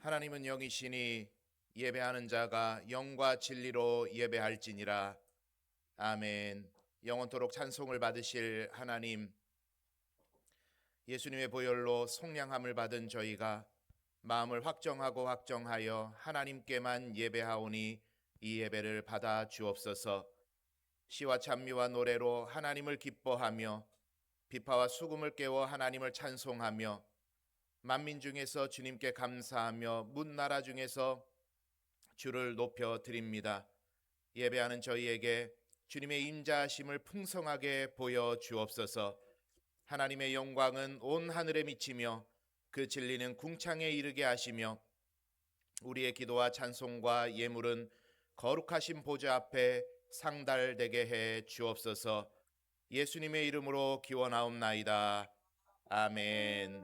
하나님은 영이시니 예배하는 자가 영과 진리로 예배할지니라. 아멘. 영원토록 찬송을 받으실 하나님, 예수님의 보혈로 속량함을 받은 저희가 마음을 확정하여 하나님께만 예배하오니 이 예배를 받아 주옵소서. 시와 찬미와 노래로 하나님을 기뻐하며 비파와 수금을 깨워 하나님을 찬송하며 만민 중에서 주님께 감사하며 문나라 중에서 주를 높여 드립니다. 예배하는 저희에게 주님의 임자하심을 풍성하게 보여 주옵소서. 하나님의 영광은 온 하늘에 미치며 그 진리는 궁창에 이르게 하시며 우리의 기도와 찬송과 예물은 거룩하신 보좌 앞에 상달되게 해 주옵소서. 예수님의 이름으로 기원하옵나이다. 아멘.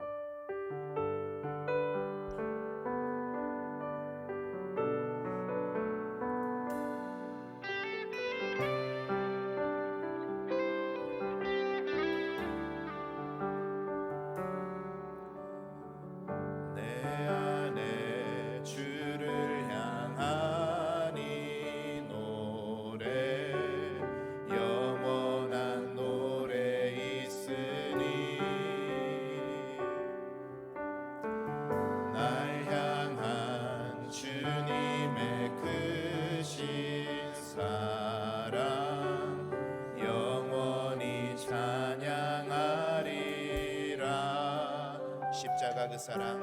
십자가 그 사랑,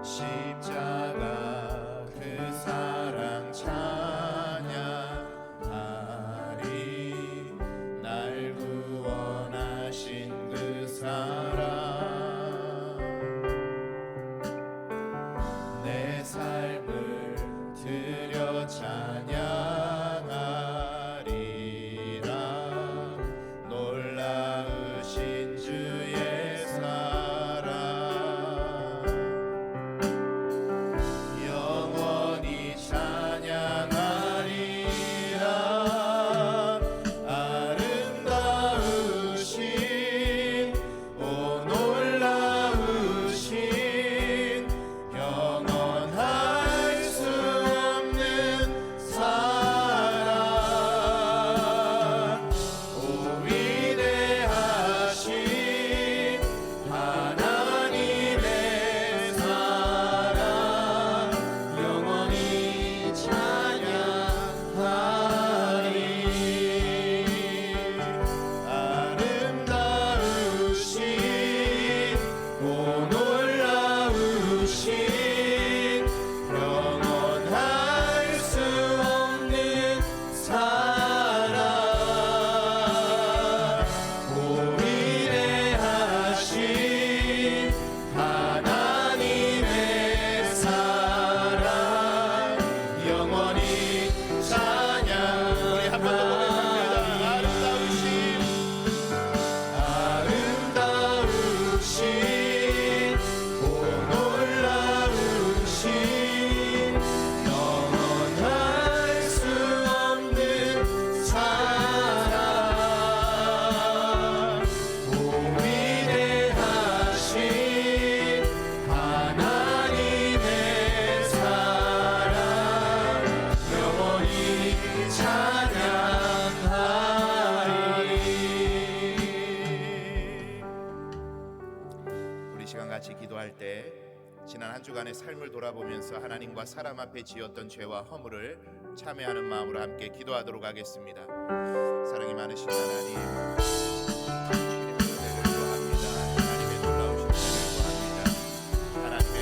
십자가 그 사랑 찬양하리. 날 구원하신 그 사랑, 내 삶을 드려 찬양하리라. 놀라우신 주의 지난 한 주간의 삶을 돌아보면서 하나님과 사람 앞에 지었던 죄와 허물을 참회하는 마음으로 함께 기도하도록 하겠습니다. 사랑이 많으신 하나님, 은혜를 구합니다. 하나님의 놀라우신 은혜를 구합니다. 하나님의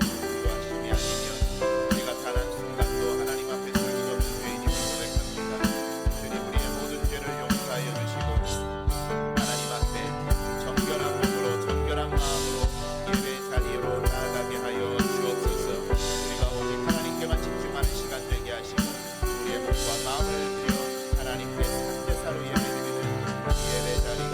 인도하심이 아니면 우리가 단 한 순간도 하나님 앞에 설 수 없는 죄인임을 고백합니다. 주님, 우리의 모든 죄를 용서하여 주시고 하나님 앞에 정결한 몸으로 정결한 마음으로 예배의 자리로 나아가게 하여 주옵소서. 우리가 오직 하나님께만 집중하는 시간 되게 하시고 우리의 몸과 마음을 드려 하나님께 상대사로 예배드리는 예배 자리가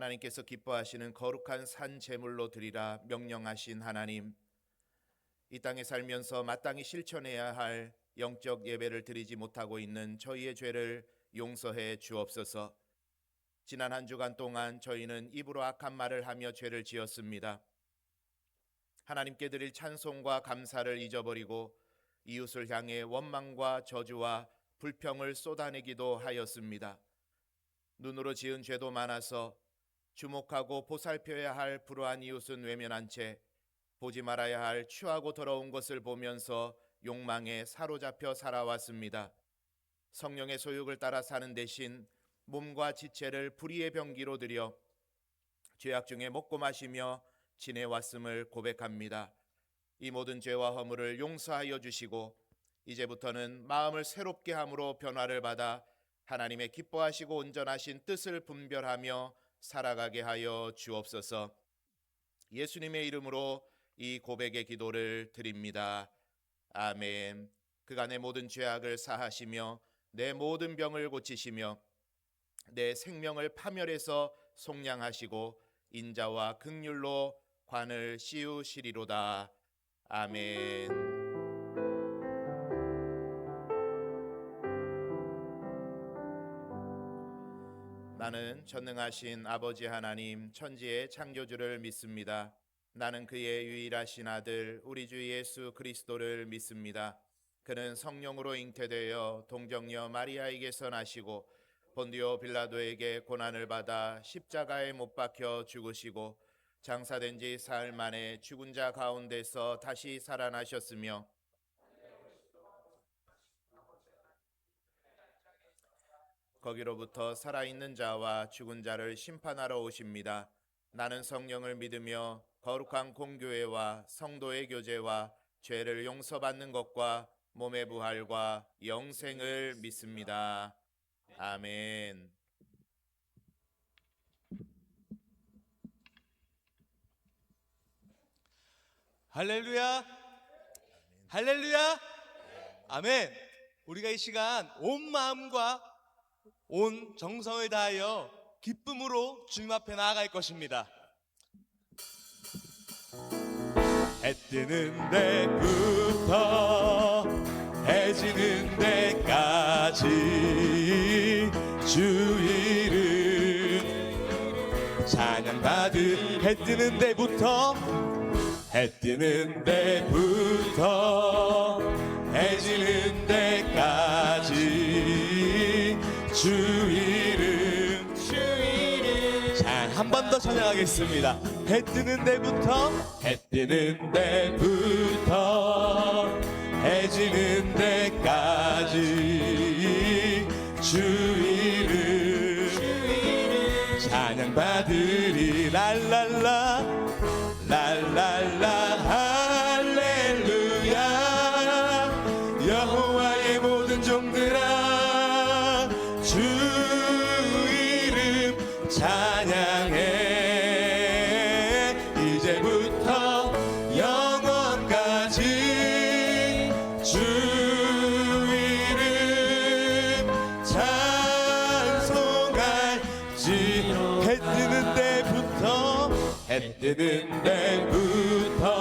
하나님께서 기뻐하시는 거룩한 산 제물로 드리라 명령하신 하나님, 이 땅에 살면서 마땅히 실천해야 할 영적 예배를 드리지 못하고 있는 저희의 죄를 용서해 주옵소서. 지난 한 주간 동안 저희는 입으로 악한 말을 하며 죄를 지었습니다. 하나님께 드릴 찬송과 감사를 잊어버리고 이웃을 향해 원망과 저주와 불평을 쏟아내기도 하였습니다. 눈으로 지은 죄도 많아서 주목하고 보살펴야 할 불우한 이웃은 외면한 채 보지 말아야 할 추하고 더러운 것을 보면서 욕망에 사로잡혀 살아왔습니다. 성령의 소욕을 따라 사는 대신 몸과 지체를 불의의 병기로 들여 죄악 중에 먹고 마시며 지내왔음을 고백합니다. 이 모든 죄와 허물을 용서하여 주시고 이제부터는 마음을 새롭게 함으로 변화를 받아 하나님의 기뻐하시고 온전하신 뜻을 분별하며 살아가게 하여 주옵소서. 예수님의 이름으로 이 고백의 기도를 드립니다. 아멘. 그간의 모든 죄악을 사하시며 내 모든 병을 고치시며 내 생명을 파멸해서 속량하시고 인자와 긍휼로 관을 씌우시리로다. 아멘. 나는 전능하신 아버지 하나님 천지의 창조주를 믿습니다. 나는 그의 유일하신 아들 우리 주 예수 그리스도를 믿습니다. 그는 성령으로 잉태되어 동정녀 마리아에게서 나시고 본디오 빌라도에게 고난을 받아 십자가에 못 박혀 죽으시고 장사된 지 사흘 만에 죽은 자 가운데서 다시 살아나셨으며 거기로부터 살아있는 자와 죽은 자를 심판하러 오십니다. 나는 성령을 믿으며 거룩한 공교회와 성도의 교제와 죄를 용서받는 것과 몸의 부활과 영생을 믿습니다. 아멘. 할렐루야! 할렐루야! 아멘! 우리가 이 시간 온 마음과 온 정성을 다하여 기쁨으로 주님 앞에 나아갈 것입니다. 해 뜨는 데부터 해 지는 데까지 주 이름 찬양받을 해 뜨는 데부터 해 뜨는 데부터 해 지는 데까지 주 이름 자, 한 번 더 찬양하겠습니다. 해 뜨는 데부터 해 뜨는 데부터 해 지는 데까지 주 이름 찬양받으리 랄랄라 랄랄라 할렐루야 여호와의 모든 종들아 주 이름 찬양해 이제부터 영원까지 주 이름 찬송할지로 해 뜨는 데부터 해 뜨는 데부터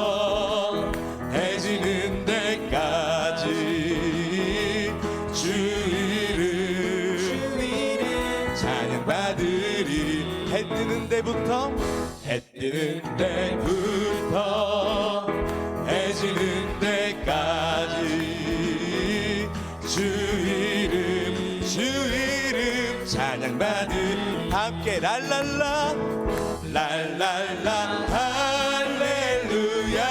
해 지는 데까지 주 이름 찬양받으리 해 뜨는 데부터 해 뜨는 데부터 해 지는 데까지 주 이름 찬양받으리 함께 랄랄라 랄랄라 할렐루야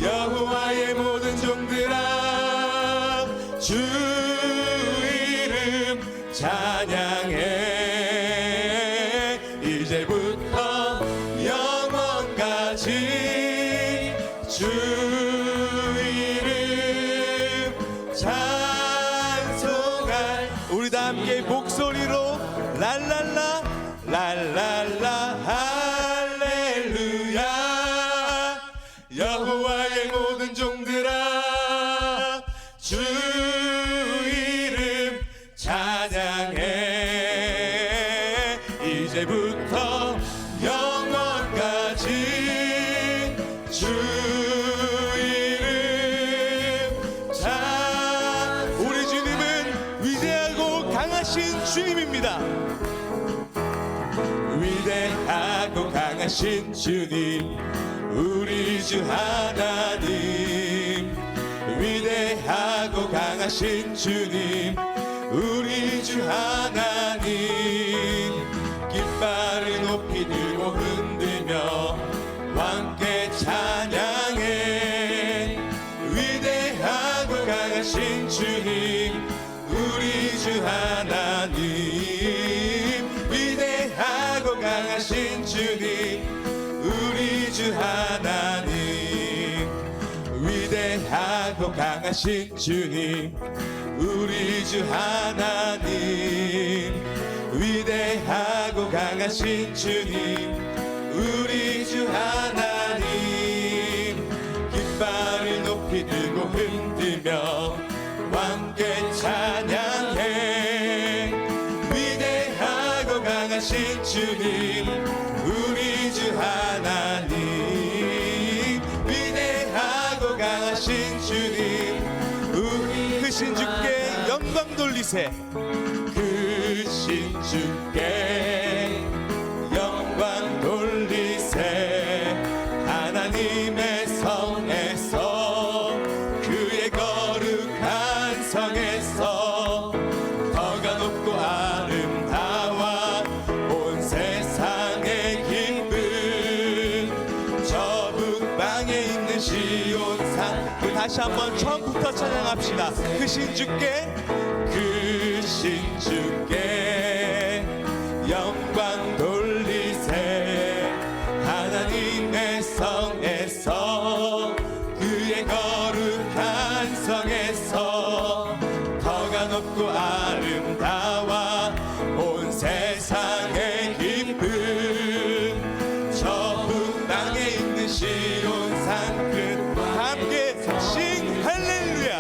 여호와의 모든 종들아 주 이름 찬양해 이제부터 영원까지 주 이름 찬송할 우리 다 함께 목소리로 랄랄라 랄랄라 할렐루야 여호와의 모든 종들아 주 이름 찬양해 이제부터 강하신 주님 우리 주 하나님 위대하고 강하신 주님 우리 주 하나님 깃발을 높이 들고 흔들며 함께 찬양해 위대하고 강하신 주님 우리 주 하나님 위대하고 강하신 주님 우리 주 하나님 위대하고 강하신 주님 우리 주 하나님 위대하고 강하신 주님 우리 주 하나님 깃발을 높이 들고 흔들며 함께 찬양해 위대하고 강하신 주님 우리 주 하나님 위대하고 강하신 주님 우리 크신 주께 영광 돌리세 크신 주께 영광 돌리세 하나님의 성에서 그의 거룩한 성에서 더가 높고 아름다워 온 세상의 기쁨 저 북방에 있는 시온산 우리 다시 한번 처음부터 찬양합시다 크신 주께 영광 돌리세 하나님의 성에서 그의 거룩한 성에서 더가 높고 아름다워 온 세상의 기쁨 저 북방에 있는 시온산 끝 함께 싱 할렐루야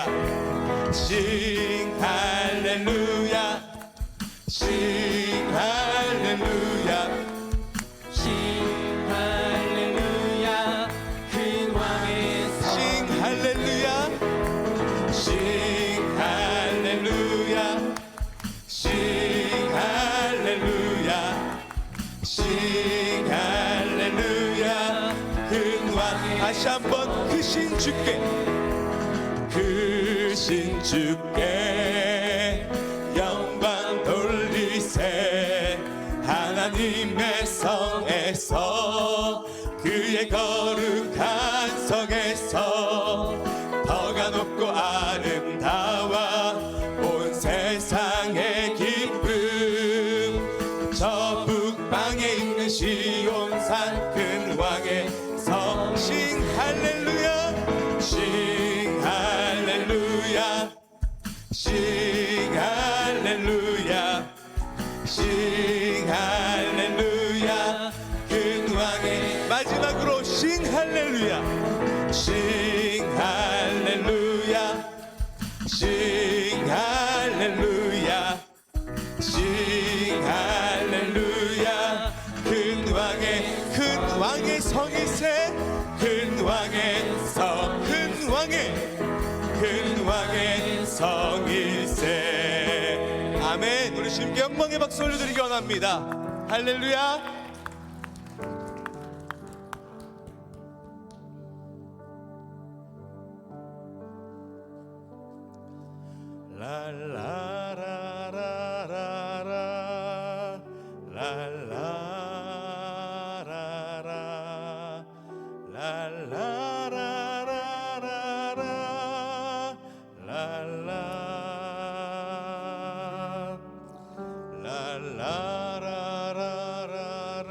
싱 할렐루야 싱 할렐루야 싱 할렐루야 큰 왕의 성 싱 할렐루야 싱 할렐루야 싱 할렐루야 싱 할렐루야 큰 왕의 다시 한번 크신 주께 크신 주께 영광 돌리세 하나님의 성에서 그의 거룩한 성에서 더가 높고 아름다워 온 세상의 기쁨 저 북방에 있는 시온산 큰 왕의 성 싱 할렐루야 싱 할렐루야 싱 할렐루야 싱 할렐루야 큰 왕의 마지막으로 싱 할렐루야 싱 할렐루야 싱 할렐루야 싱 할렐루야 큰 왕의 성이세 큰 왕의 성 큰 왕의 성일세 아멘 우리 주님께 영광의 박수 올려드리기 원합니다 할렐루야 랄라라라라라 랄라라라라 랄라라라라라 랄라 랄라라라라라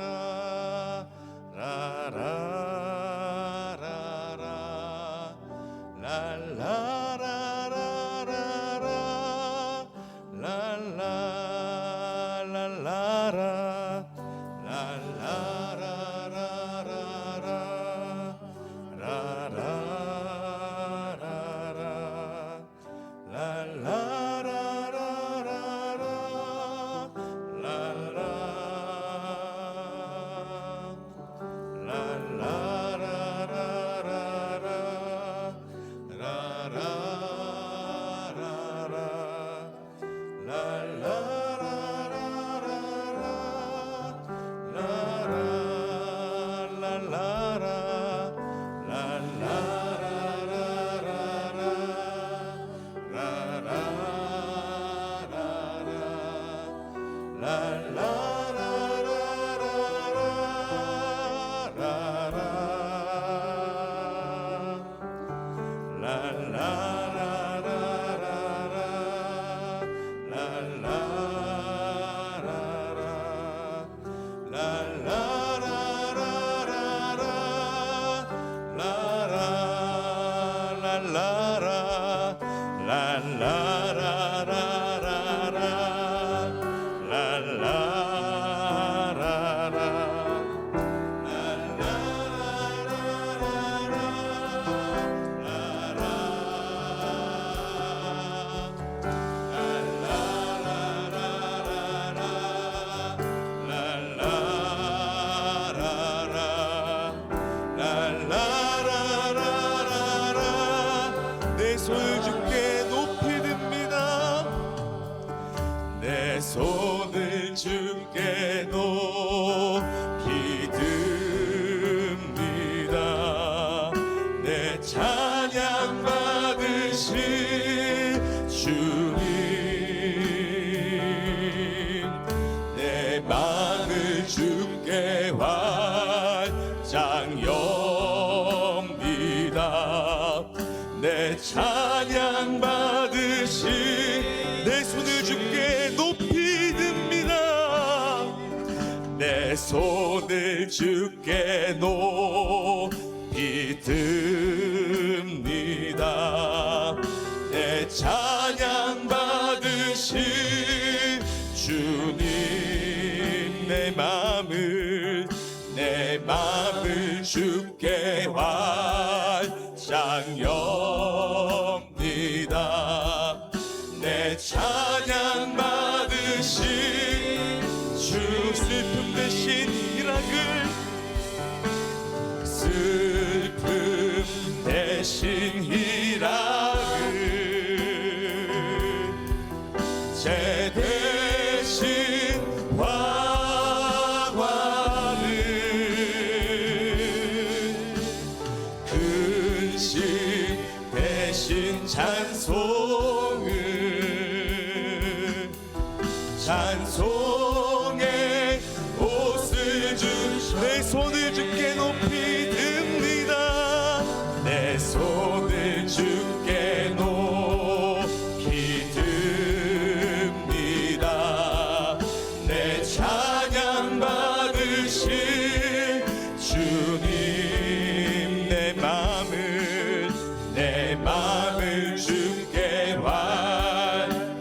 장영리다. 내 찬양 받으시 내 손을 주께 높이 듭니다. 내 손을 주께 높이 듭니다. 내 찬양 받으시 주님, 내 맘을 주께 환장엽니다. 내 찬양 받으신 주, 슬픔 대신 희락을, 슬픔 대신 희락을, 제 대신 화관을, 근심 대신 찬송의 옷을 주셔. 내 손을 주께 높이 듭니다. 내 손을 주께 높이 듭니다. 내 찬양 받으실 주님, 내 맘을 주께 환장엽니다.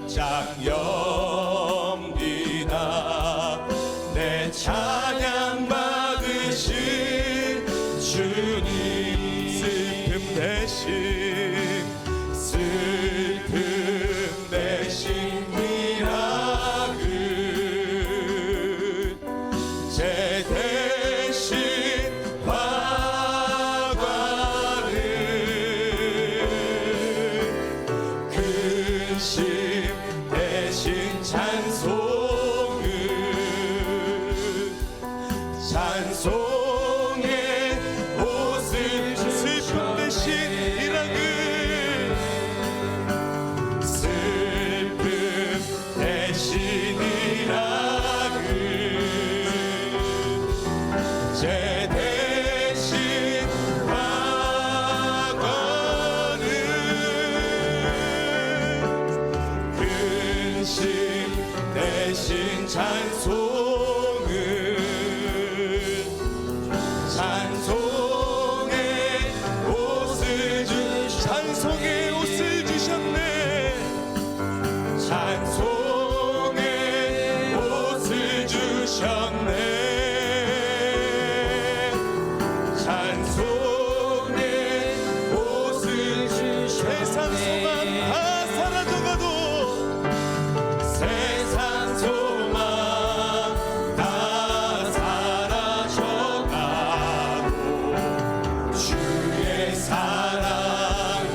내 찬양 받으신 주님, 슬픔 대신 희락을, 제 대신 화관을, 근심 대신 찬송의 옷을 주. 슬픔 대신 희락을, 슬픔 대신 희락을, 제 대신 화관을, 근심 대신 찬송의 옷을 주셨네. 찬송의 옷을 주셨네. 찬송의 옷을 주셨네. 세상 소망 다 사라져가도, 세상 소망 다 사라져가도 주의 사랑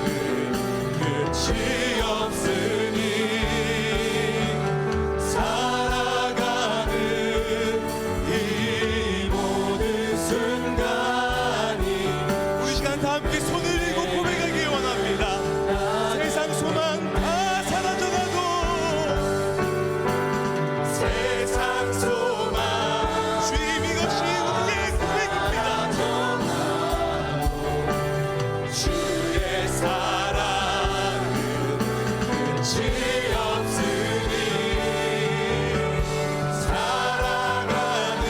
끝이 없으니 살아가는 이 모든 순간이. 우리 시간 다 함께 손을 들고 고백하기 원합니다. 세상 소망 다 사라져가도, 세상 소망 주님, 이것이 우리의 고백입니다. 주의 사랑은 끝이 없으니 살아가는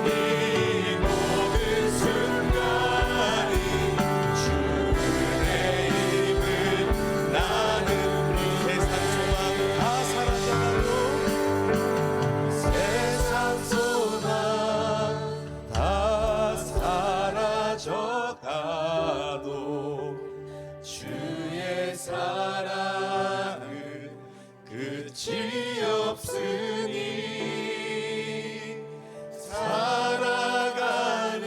이 모든 순간이 주의 힘을 나는. 세상 소망 다 사라져가도, 세상 소망 다 사라져가도 주의 사랑은 끝이 없으니 살아가는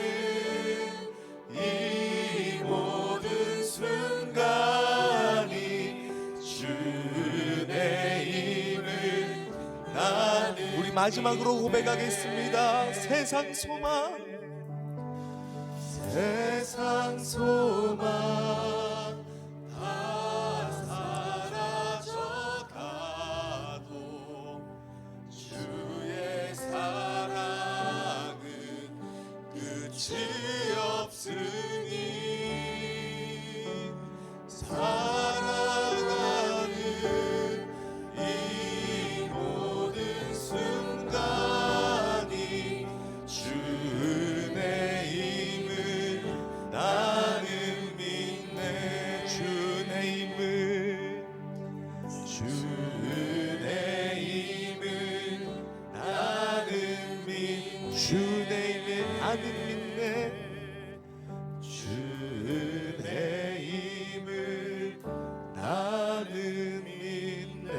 이 모든 순간이 주의 힘을 나는. 우리 마지막으로 고백하겠습니다. 세상 소망, 세상 소망 다 사라져가도 주의 사랑은 끝이 끝이 없으니 살아가는 이 모든 순간이 주의 힘을 나는 믿네. 주의 힘을 나는 믿네. 주의 힘을 나는 믿네. 주의 힘을 나는 믿네.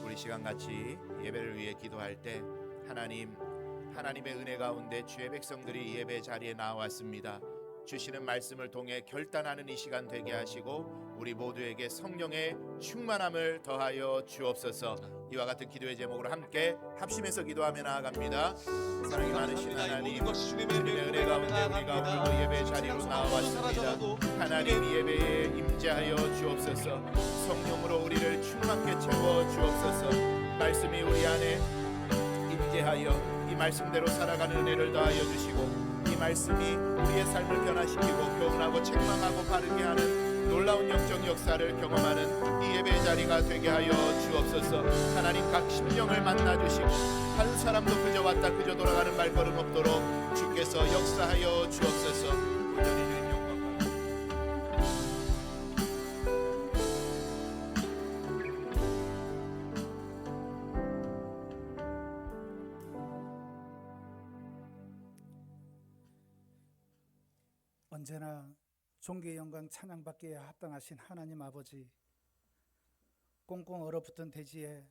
우리 시간 같이 예배를 위해 기도할 때 하나님의 은혜 가운데 주의 백성들이 예배 자리에 나왔습니다. 주시는 말씀을 통해 결단하는 이 시간 되게 하시고 우리 모두에게 성령의 충만함을 더하여 주옵소서. 이와 같은 기도의 제목으로 함께 합심해서 기도하며 나아갑니다. 사랑이 많으신 하나님, 주님의 은혜 가운데 우리가 오늘도 예배 자리로 나와왔습니다. 하나님 이 예배에 임재하여 주옵소서. 성령으로 우리를 충만케 채워 주옵소서. 말씀이 우리 안에 임재하여 이 말씀대로 살아가는 은혜를 더하여 주시고 이 말씀이 우리의 삶을 변화시키고 교훈하고 책망하고 바르게 하는 놀라운 영적 역사를 경험하는 이 예배 자리가 되게 하여 주옵소서. 하나님 각 심령을 만나주시고 한 사람도 그저 왔다 그저 돌아가는 발걸음 없도록 주께서 역사하여 주옵소서. 온전히 주님 영광 언제나 존귀의 영광 찬양받기에 합당하신 하나님 아버지, 꽁꽁 얼어붙은 대지에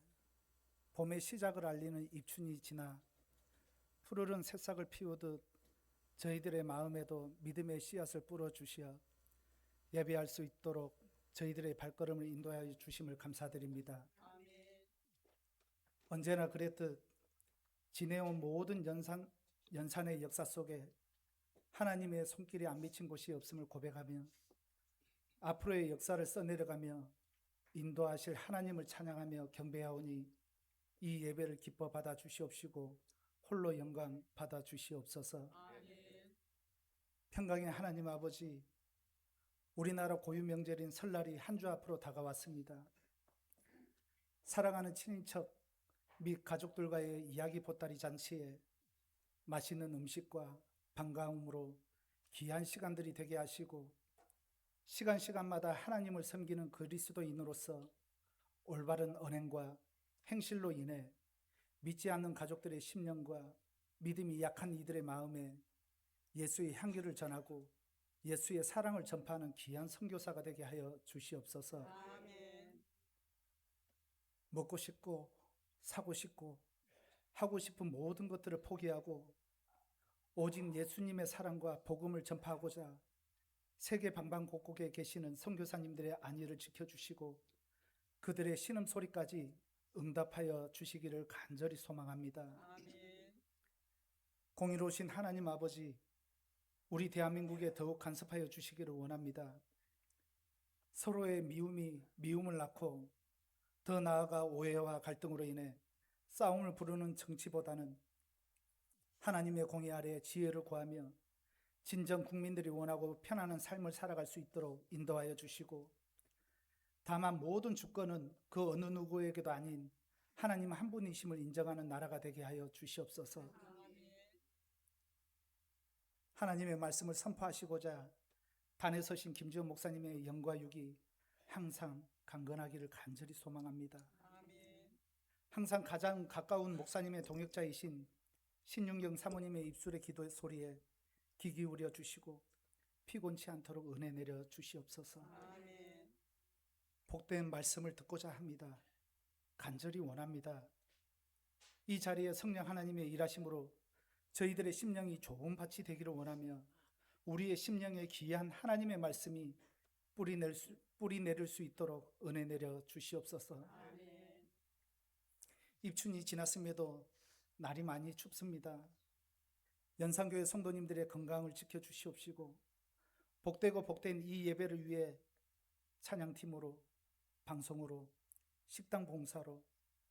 봄의 시작을 알리는 입춘이 지나 푸르른 새싹을 피우듯 저희들의 마음에도 믿음의 씨앗을 뿌려주시어 예배할 수 있도록 저희들의 발걸음을 인도하여 주심을 감사드립니다. 언제나 그랬듯 지내온 모든 연산의 역사 속에 하나님의 손길이 안 미친 곳이 없음을 고백하며 앞으로의 역사를 써내려가며 인도하실 하나님을 찬양하며 경배하오니 이 예배를 기뻐 받아 주시옵시고 홀로 영광 받아 주시옵소서. 평강의 하나님 아버지, 우리나라 고유 명절인 설날이 한 주 앞으로 다가왔습니다. 사랑하는 친인척 및 가족들과의 이야기 보따리 잔치에 맛있는 음식과 반가움으로 귀한 시간들이 되게 하시고 시간마다 하나님을 섬기는 그리스도인으로서 올바른 언행과 행실로 인해 믿지 않는 가족들의 심령과 믿음이 약한 이들의 마음에 예수의 향기를 전하고 예수의 사랑을 전파하는 귀한 선교사가 되게 하여 주시옵소서. 아멘. 먹고 싶고 사고 싶고 하고 싶은 모든 것들을 포기하고 오직 예수님의 사랑과 복음을 전파하고자 세계 방방곡곡에 계시는 선교사님들의 안위를 지켜주시고 그들의 신음소리까지 응답하여 주시기를 간절히 소망합니다. 아멘. 공의로우신 하나님 아버지, 우리 대한민국에 더욱 간섭하여 주시기를 원합니다. 서로의 미움이 미움을 낳고 더 나아가 오해와 갈등으로 인해 싸움을 부르는 정치보다는 하나님의 공의 아래 지혜를 구하며 진정 국민들이 원하고 편안한 삶을 살아갈 수 있도록 인도하여 주시고 다만 모든 주권은 그 어느 누구에게도 아닌 하나님 한 분이심을 인정하는 나라가 되게 하여 주시옵소서. 하나님의 말씀을 선포하시고자 단에 서신 김지원 목사님의 영과 육이 항상 강건하기를 간절히 소망합니다. 항상 가장 가까운 목사님의 동역자이신 신윤경 사모님의 입술의 기도 소리에 귀 기울여 주시고 피곤치 않도록 은혜 내려 주시옵소서. 아멘. 복된 말씀을 듣고자 합니다. 간절히 원합니다. 이 자리에 성령 하나님의 일하심으로 저희들의 심령이 좋은 밭이 되기를 원하며 우리의 심령에 귀한 하나님의 말씀이 뿌리 내릴 수 있도록 은혜 내려 주시옵소서. 아멘. 입춘이 지났음에도 날이 많이 춥습니다. 연산교회 성도님들의 건강을 지켜주시옵시고 복되고 복된 이 예배를 위해 찬양팀으로, 방송으로, 식당 봉사로,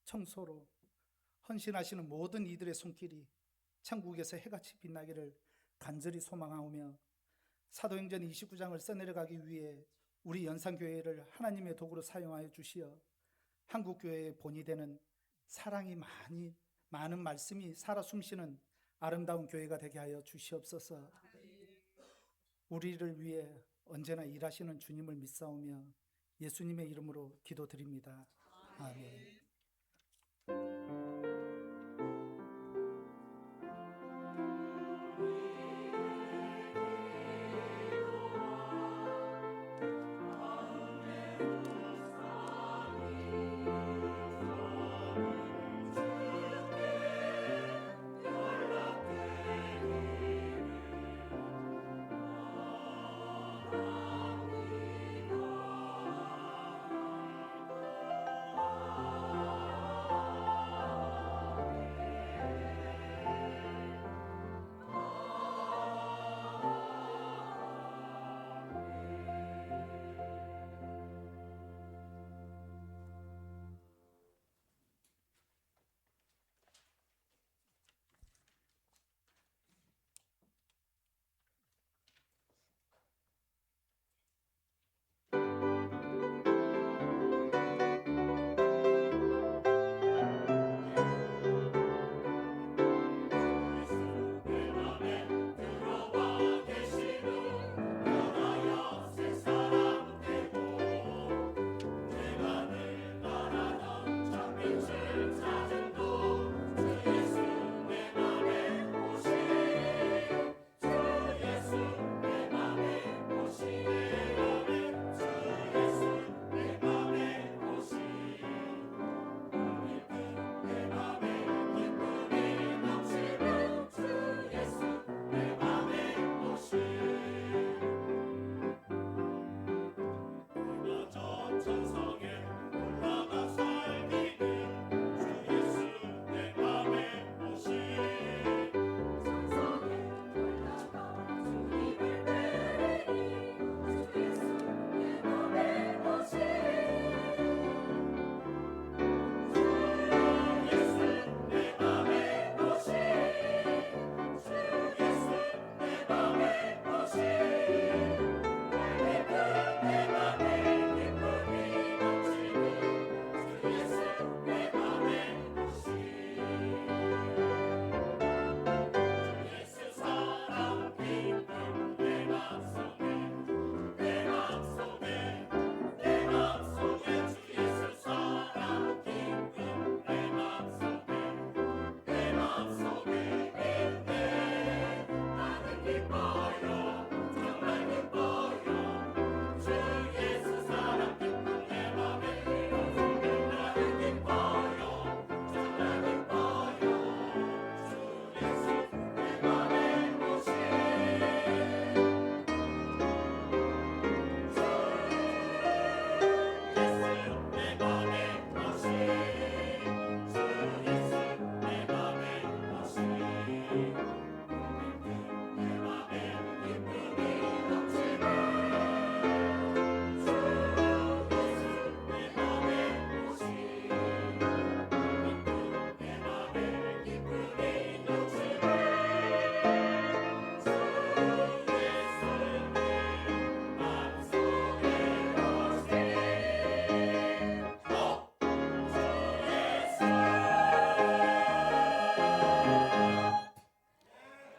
청소로 헌신하시는 모든 이들의 손길이 천국에서 해같이 빛나기를 간절히 소망하오며 사도행전 29장을 써내려가기 위해 우리 연산교회를 하나님의 도구로 사용하여 주시어 한국교회의 본이 되는 사랑이 많은 말씀이 살아 숨쉬는 아름다운 교회가 되게 하여 주시옵소서. 우리를 위해 언제나 일하시는 주님을 믿사오며 예수님의 이름으로 기도드립니다. 아멘.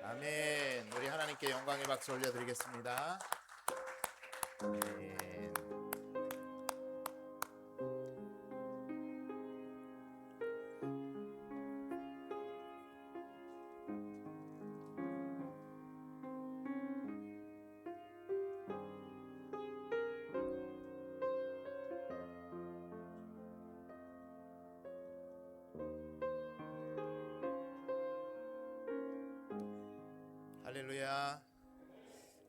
아멘. 우리 하나님께 영광의 박수 올려드리겠습니다. 아멘. 할렐루야.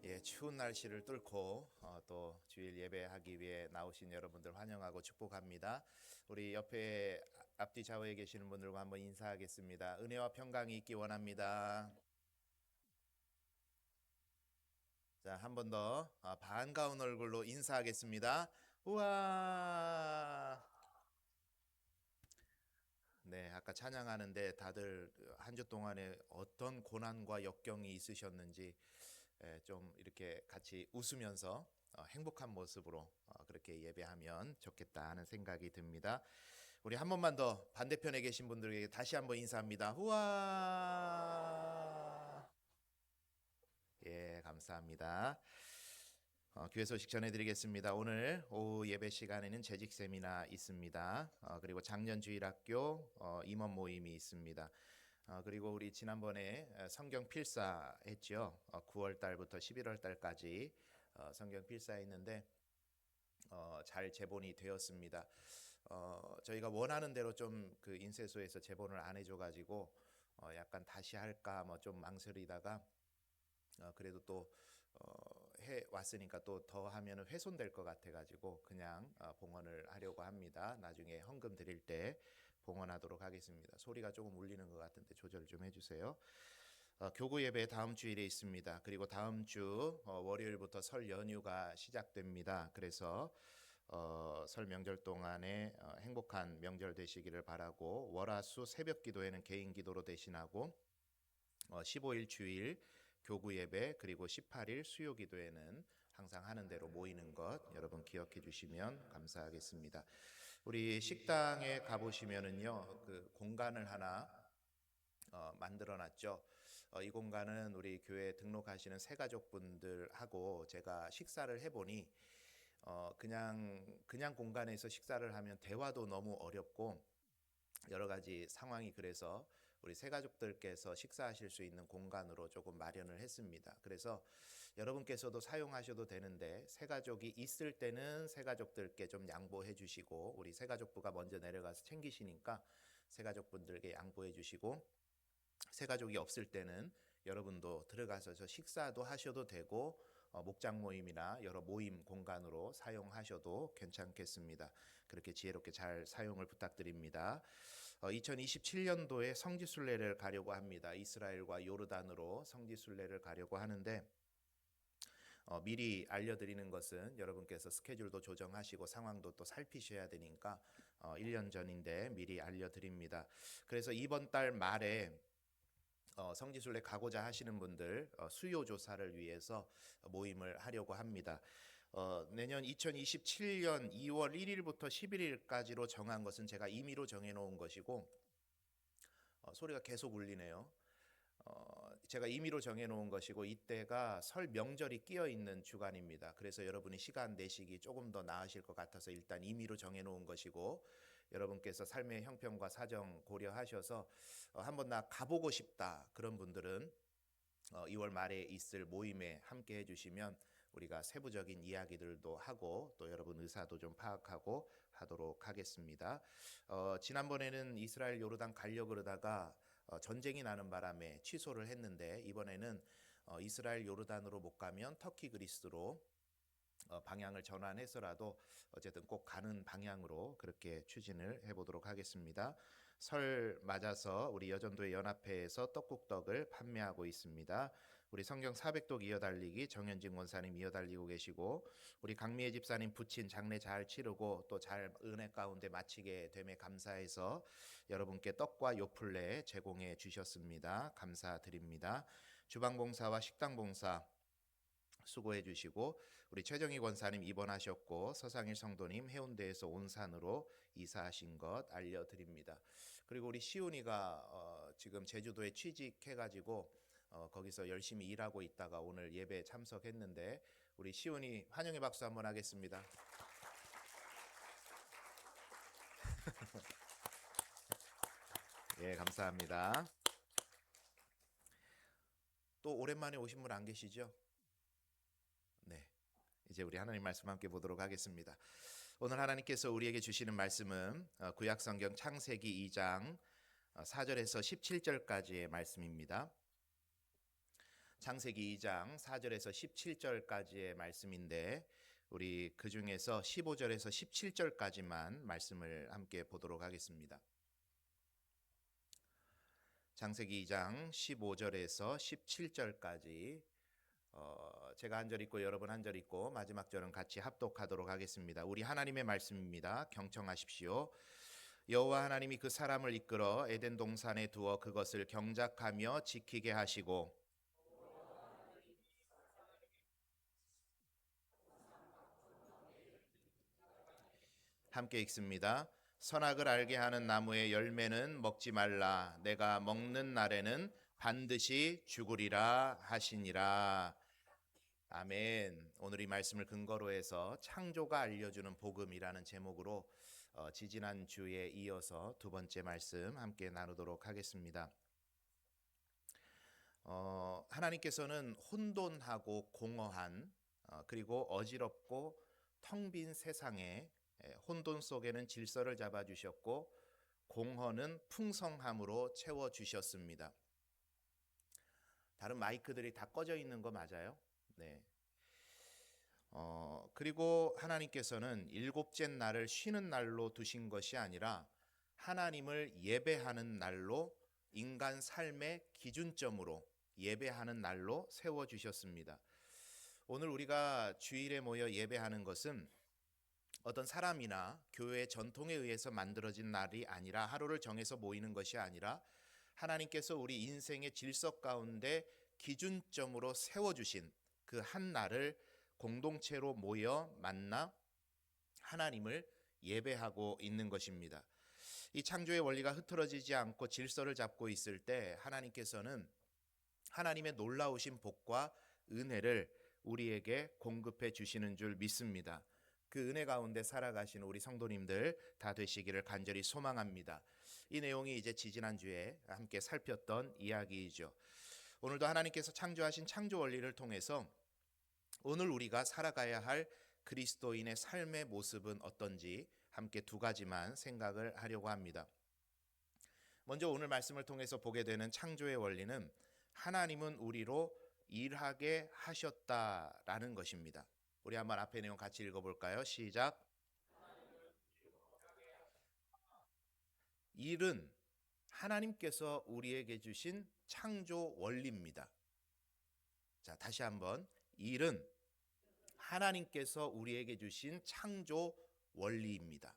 예, 추운 날씨를 뚫고 또 주일 예배하기 위해 나오신 여러분들 환영하고 축복합니다. 우리 옆에 앞뒤 좌우에 계시는 분들과 한번 인사하겠습니다. 은혜와 평강이 있기 원합니다. 자, 한 번 더 반가운 얼굴로 인사하겠습니다. 우와. 네, 아까 찬양하는데 다들 한 주 동안에 어떤 고난과 역경이 있으셨는지 좀 이렇게 같이 웃으면서 행복한 모습으로 그렇게 예배하면 좋겠다 하는 생각이 듭니다. 우리 한 번만 더 반대편에 계신 분들에게 다시 한번 인사합니다. 후아. 예, 감사합니다. 교회 소식 전해드리겠습니다. 오늘 오후 예배 시간에는 재직 세미나 있습니다. 그리고 작년 주일학교 임원 모임이 있습니다. 그리고 우리 지난번에 성경 필사 했죠. 9월 달부터 11월 달까지 성경 필사 했는데 잘 제본이 되었습니다. 저희가 원하는 대로 좀 그 인쇄소에서 제본을 안 해줘가지고 약간 다시 할까 뭐 좀 망설이다가 그래도 또 해 왔으니까 또 더 하면 훼손될 것 같아가지고 그냥 봉헌을 하려고 합니다. 나중에 헌금 드릴 때 봉헌하도록 하겠습니다. 소리가 조금 울리는 것 같은데 조절 좀 해주세요. 교구 예배 다음 주일에 있습니다. 그리고 다음 주 월요일부터 설 연휴가 시작됩니다. 그래서 설 명절 동안에 행복한 명절 되시기를 바라고, 월화수 새벽 기도회는 개인 기도로 대신하고 15일 주일 교구 예배 그리고 18일 수요 기도회는 항상 하는 대로 모이는 것 여러분 기억해 주시면 감사하겠습니다. 우리 식당에 가보시면은요, 그 공간을 하나 만들어 놨죠. 이 공간은 우리 교회 등록하시는 새가족분들하고 제가 식사를 해보니 그냥 공간에서 식사를 하면 대화도 너무 어렵고 여러 가지 상황이, 그래서 우리 새가족들께서 식사하실 수 있는 공간으로 조금 마련을 했습니다. 그래서 여러분께서도 사용하셔도 되는데 새가족이 있을 때는 새가족들께 좀 양보해 주시고, 우리 새가족부가 먼저 내려가서 챙기시니까 새가족분들께 양보해 주시고, 새가족이 없을 때는 여러분도 들어가서 식사도 하셔도 되고 목장 모임이나 여러 모임 공간으로 사용하셔도 괜찮겠습니다. 그렇게 지혜롭게 잘 사용을 부탁드립니다. 2027년도에 성지순례를 가려고 합니다. 이스라엘과 요르단으로 성지순례를 가려고 하는데 미리 알려드리는 것은 여러분께서 스케줄도 조정하시고 상황도 또 살피셔야 되니까 1년 전인데 미리 알려드립니다. 그래서 이번 달 말에 성지순례 가고자 하시는 분들 수요 조사를 위해서 모임을 하려고 합니다. 내년 2027년 2월 1일부터 11일까지로 정한 것은 제가 임의로 정해놓은 것이고, 소리가 계속 울리네요. 제가 임의로 정해놓은 것이고 이때가 설 명절이 끼어 있는 주간입니다. 그래서 여러분이 시간 내시기 조금 더 나으실 것 같아서 일단 임의로 정해놓은 것이고, 여러분께서 삶의 형편과 사정 고려하셔서 한번 나 가보고 싶다 그런 분들은 2월 말에 있을 모임에 함께 해주시면 우리가 세부적인 이야기들도 하고 또 여러분 의사도 좀 파악하고 하도록 하겠습니다. 지난번에는 이스라엘 요르단 가려고 그러다가 전쟁이 나는 바람에 취소를 했는데, 이번에는 이스라엘 요르단으로 못 가면 터키 그리스로 방향을 전환해서라도 어쨌든 꼭 가는 방향으로 그렇게 추진을 해보도록 하겠습니다. 설 맞아서 우리 여전도의 연합회에서 떡국떡을 판매하고 있습니다. 우리 성경 400독 이어달리기 정현진 권사님 이어달리고 계시고, 우리 강미애 집사님 부친 장례 잘 치르고 또 잘 은혜 가운데 마치게 됨에 감사해서 여러분께 떡과 요플레 제공해 주셨습니다. 감사드립니다. 주방봉사와 식당봉사 수고해 주시고, 우리 최정희 권사님 입원하셨고 서상일 성도님 해운대에서 온산으로 이사하신 것 알려드립니다. 그리고 우리 시훈이가 지금 제주도에 취직해가지고 거기서 열심히 일하고 있다가 오늘 예배 참석했는데, 우리 시훈이 환영의 박수 한번 하겠습니다. 예, 감사합니다. 또 오랜만에 오신 분 안 계시죠? 네, 이제 우리 하나님 말씀 함께 보도록 하겠습니다. 오늘 하나님께서 우리에게 주시는 말씀은 구약성경 창세기 2장 4절에서 17절까지의 말씀입니다. 창세기 2장 4절에서 17절까지의 말씀인데 우리 그 중에서 15절에서 17절까지만 말씀을 함께 보도록 하겠습니다. 창세기 2장 15절에서 17절까지 제가 한 절 읽고 여러분 한 절 읽고 마지막 절은 같이 합독하도록 하겠습니다. 우리 하나님의 말씀입니다. 경청하십시오. 여호와 하나님이 그 사람을 이끌어 에덴 동산에 두어 그것을 경작하며 지키게 하시고 함께 읽습니다. 선악을 알게 하는 나무의 열매는 먹지 말라. 내가 먹는 날에는 반드시 죽으리라 하시니라. 아멘. 오늘 이 말씀을 근거로 해서 창조가 알려주는 복음이라는 제목으로 지지난 주에 이어서 두 번째 말씀 함께 나누도록 하겠습니다. 하나님께서는 혼돈하고 공허한 그리고 어지럽고 텅 빈 세상에 혼돈 속에는 질서를 잡아주셨고 공허는 풍성함으로 채워주셨습니다. 다른 마이크들이 다 꺼져 있는 거 맞아요? 네. 그리고 하나님께서는 일곱째 날을 쉬는 날로 두신 것이 아니라 하나님을 예배하는 날로 인간 삶의 기준점으로 예배하는 날로 세워주셨습니다. 오늘 우리가 주일에 모여 예배하는 것은 어떤 사람이나 교회 전통에 의해서 만들어진 날이 아니라 하루를 정해서 모이는 것이 아니라 하나님께서 우리 인생의 질서 가운데 기준점으로 세워주신 그 한 날을 공동체로 모여 만나 하나님을 예배하고 있는 것입니다. 이 창조의 원리가 흐트러지지 않고 질서를 잡고 있을 때 하나님께서는 하나님의 놀라우신 복과 은혜를 우리에게 공급해 주시는 줄 믿습니다. 그 은혜 가운데 살아가시는 우리 성도님들 다 되시기를 간절히 소망합니다. 이 내용이 이제 지지난주에 함께 살폈던 이야기이죠. 오늘도 하나님께서 창조하신 창조 원리를 통해서 오늘 우리가 살아가야 할 그리스도인의 삶의 모습은 어떤지 함께 두 가지만 생각을 하려고 합니다. 먼저 오늘 말씀을 통해서 보게 되는 창조의 원리는 하나님은 우리로 일하게 하셨다라는 것입니다. 우리 한번 앞에 내용 같이 읽어볼까요? 시작. 일은 하나님께서 우리에게 주신 창조 원리입니다. 자, 다시 한번. 일은 하나님께서 우리에게 주신 창조 원리입니다.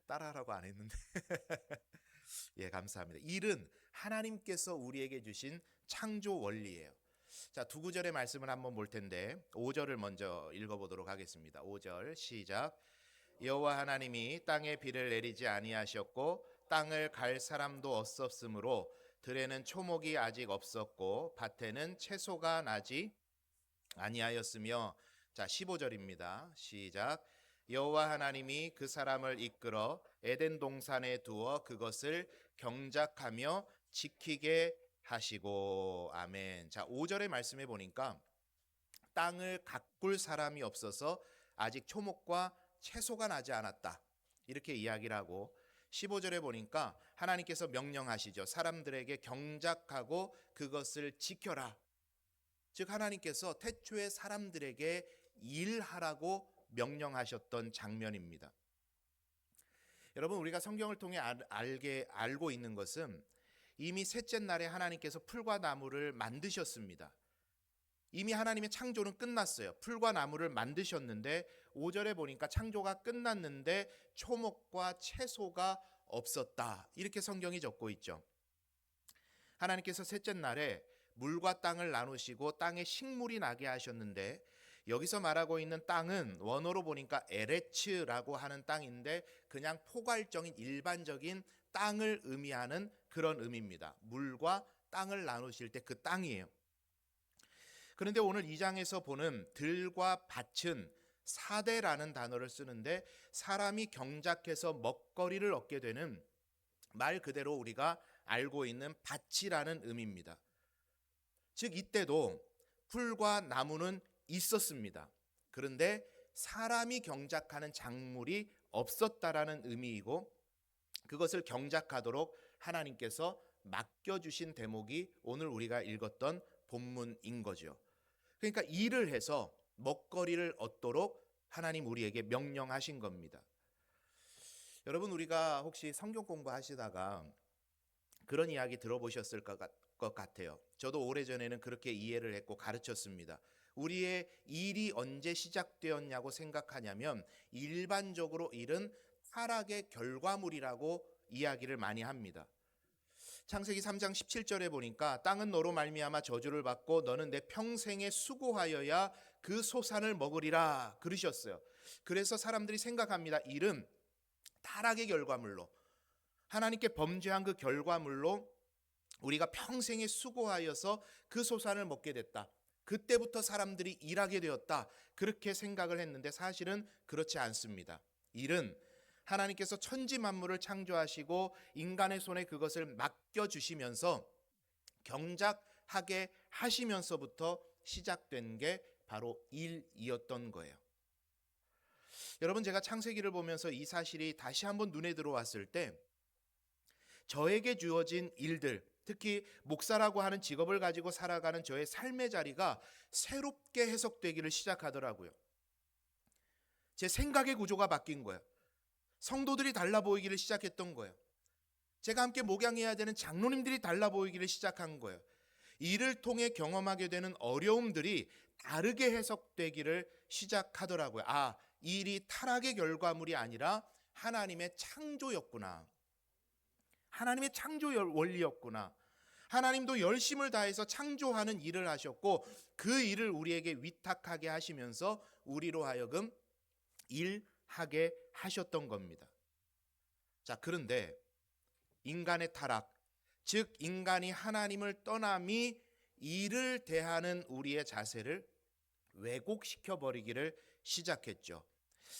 따라하라고 안 했는데 감사합니다. 일은 하나님께서 우리에게 주신 창조 원리예요. 자, 두 구절의 말씀을 한번 볼 텐데 5절을 먼저 읽어보도록 하겠습니다. 5절 시작. 여호와 하나님이 땅에 비를 내리지 아니하셨고 땅을 갈 사람도 없었으므로 들에는 초목이 아직 없었고 밭에는 채소가 나지 아니하였으며 자 15절입니다. 시작. 여호와 하나님이 그 사람을 이끌어 에덴 동산에 두어 그것을 경작하며 지키게 하시고 아멘. 자 5절의 말씀에 보니까 땅을 가꿀 사람이 없어서 아직 초목과 채소가 나지 않았다 이렇게 이야기를 하고 15절에 보니까 하나님께서 명령하시죠. 사람들에게 경작하고 그것을 지켜라. 즉 하나님께서 태초에 사람들에게 일하라고 명령하셨던 장면입니다. 여러분 우리가 성경을 통해 알고 있는 것은 이미 셋째 날에 하나님께서 풀과 나무를 만드셨습니다. 이미 하나님의 창조는 끝났어요. 풀과 나무를 만드셨는데 5절에 보니까 창조가 끝났는데 초목과 채소가 없었다. 이렇게 성경이 적고 있죠. 하나님께서 셋째 날에 물과 땅을 나누시고 땅에 식물이 나게 하셨는데 여기서 말하고 있는 땅은 원어로 보니까 에레츠라고 하는 땅인데 그냥 포괄적인 일반적인 땅을 의미하는 그런 의미입니다. 물과 땅을 나누실 때 그 땅이에요. 그런데 오늘 2장에서 보는 들과 밭은 사대라는 단어를 쓰는데 사람이 경작해서 먹거리를 얻게 되는 말 그대로 우리가 알고 있는 밭이라는 의미입니다. 즉 이때도 풀과 나무는 있었습니다. 그런데 사람이 경작하는 작물이 없었다라는 의미이고 그것을 경작하도록 하나님께서 맡겨주신 대목이 오늘 우리가 읽었던 본문인 거죠. 그러니까 일을 해서 먹거리를 얻도록 하나님 우리에게 명령하신 겁니다. 여러분 우리가 혹시 성경 공부하시다가 그런 이야기 들어보셨을 것 같아요. 저도 오래전에는 그렇게 이해를 했고 가르쳤습니다. 우리의 일이 언제 시작되었냐고 생각하냐면 일반적으로 일은 타락의 결과물이라고 이야기를 많이 합니다. 창세기 3장 17절에 보니까 땅은 너로 말미암아 저주를 받고 너는 내 평생에 수고하여야 그 소산을 먹으리라 그러셨어요. 그래서 사람들이 생각합니다. 일은 타락의 결과물로, 하나님께 범죄한 그 결과물로 우리가 평생에 수고하여서 그 소산을 먹게 됐다. 그때부터 사람들이 일하게 되었다. 그렇게 생각을 했는데 사실은 그렇지 않습니다. 일은 하나님께서 천지 만물을 창조하시고 인간의 손에 그것을 맡겨주시면서 경작하게 하시면서부터 시작된 게 바로 일이었던 거예요. 여러분, 제가 창세기를 보면서 이 사실이 다시 한번 눈에 들어왔을 때 저에게 주어진 일들, 특히 목사라고 하는 직업을 가지고 살아가는 저의 삶의 자리가 새롭게 해석되기를 시작하더라고요. 제 생각의 구조가 바뀐 거예요. 성도들이 달라 보이기를 시작했던 거예요. 제가 함께 목양해야 되는 장로님들이 달라 보이기를 시작한 거예요. 이를 통해 경험하게 되는 어려움들이 다르게 해석되기를 시작하더라고요. 아, 이 일이 타락의 결과물이 아니라 하나님의 창조였구나. 하나님의 창조 원리였구나. 하나님도 열심을 다해서 창조하는 일을 하셨고 그 일을 우리에게 위탁하게 하시면서 우리로 하여금 일하게 하셨던 겁니다. 자, 그런데 인간의 타락, 즉 인간이 하나님을 떠남이 일을 대하는 우리의 자세를 왜곡시켜 버리기를 시작했죠.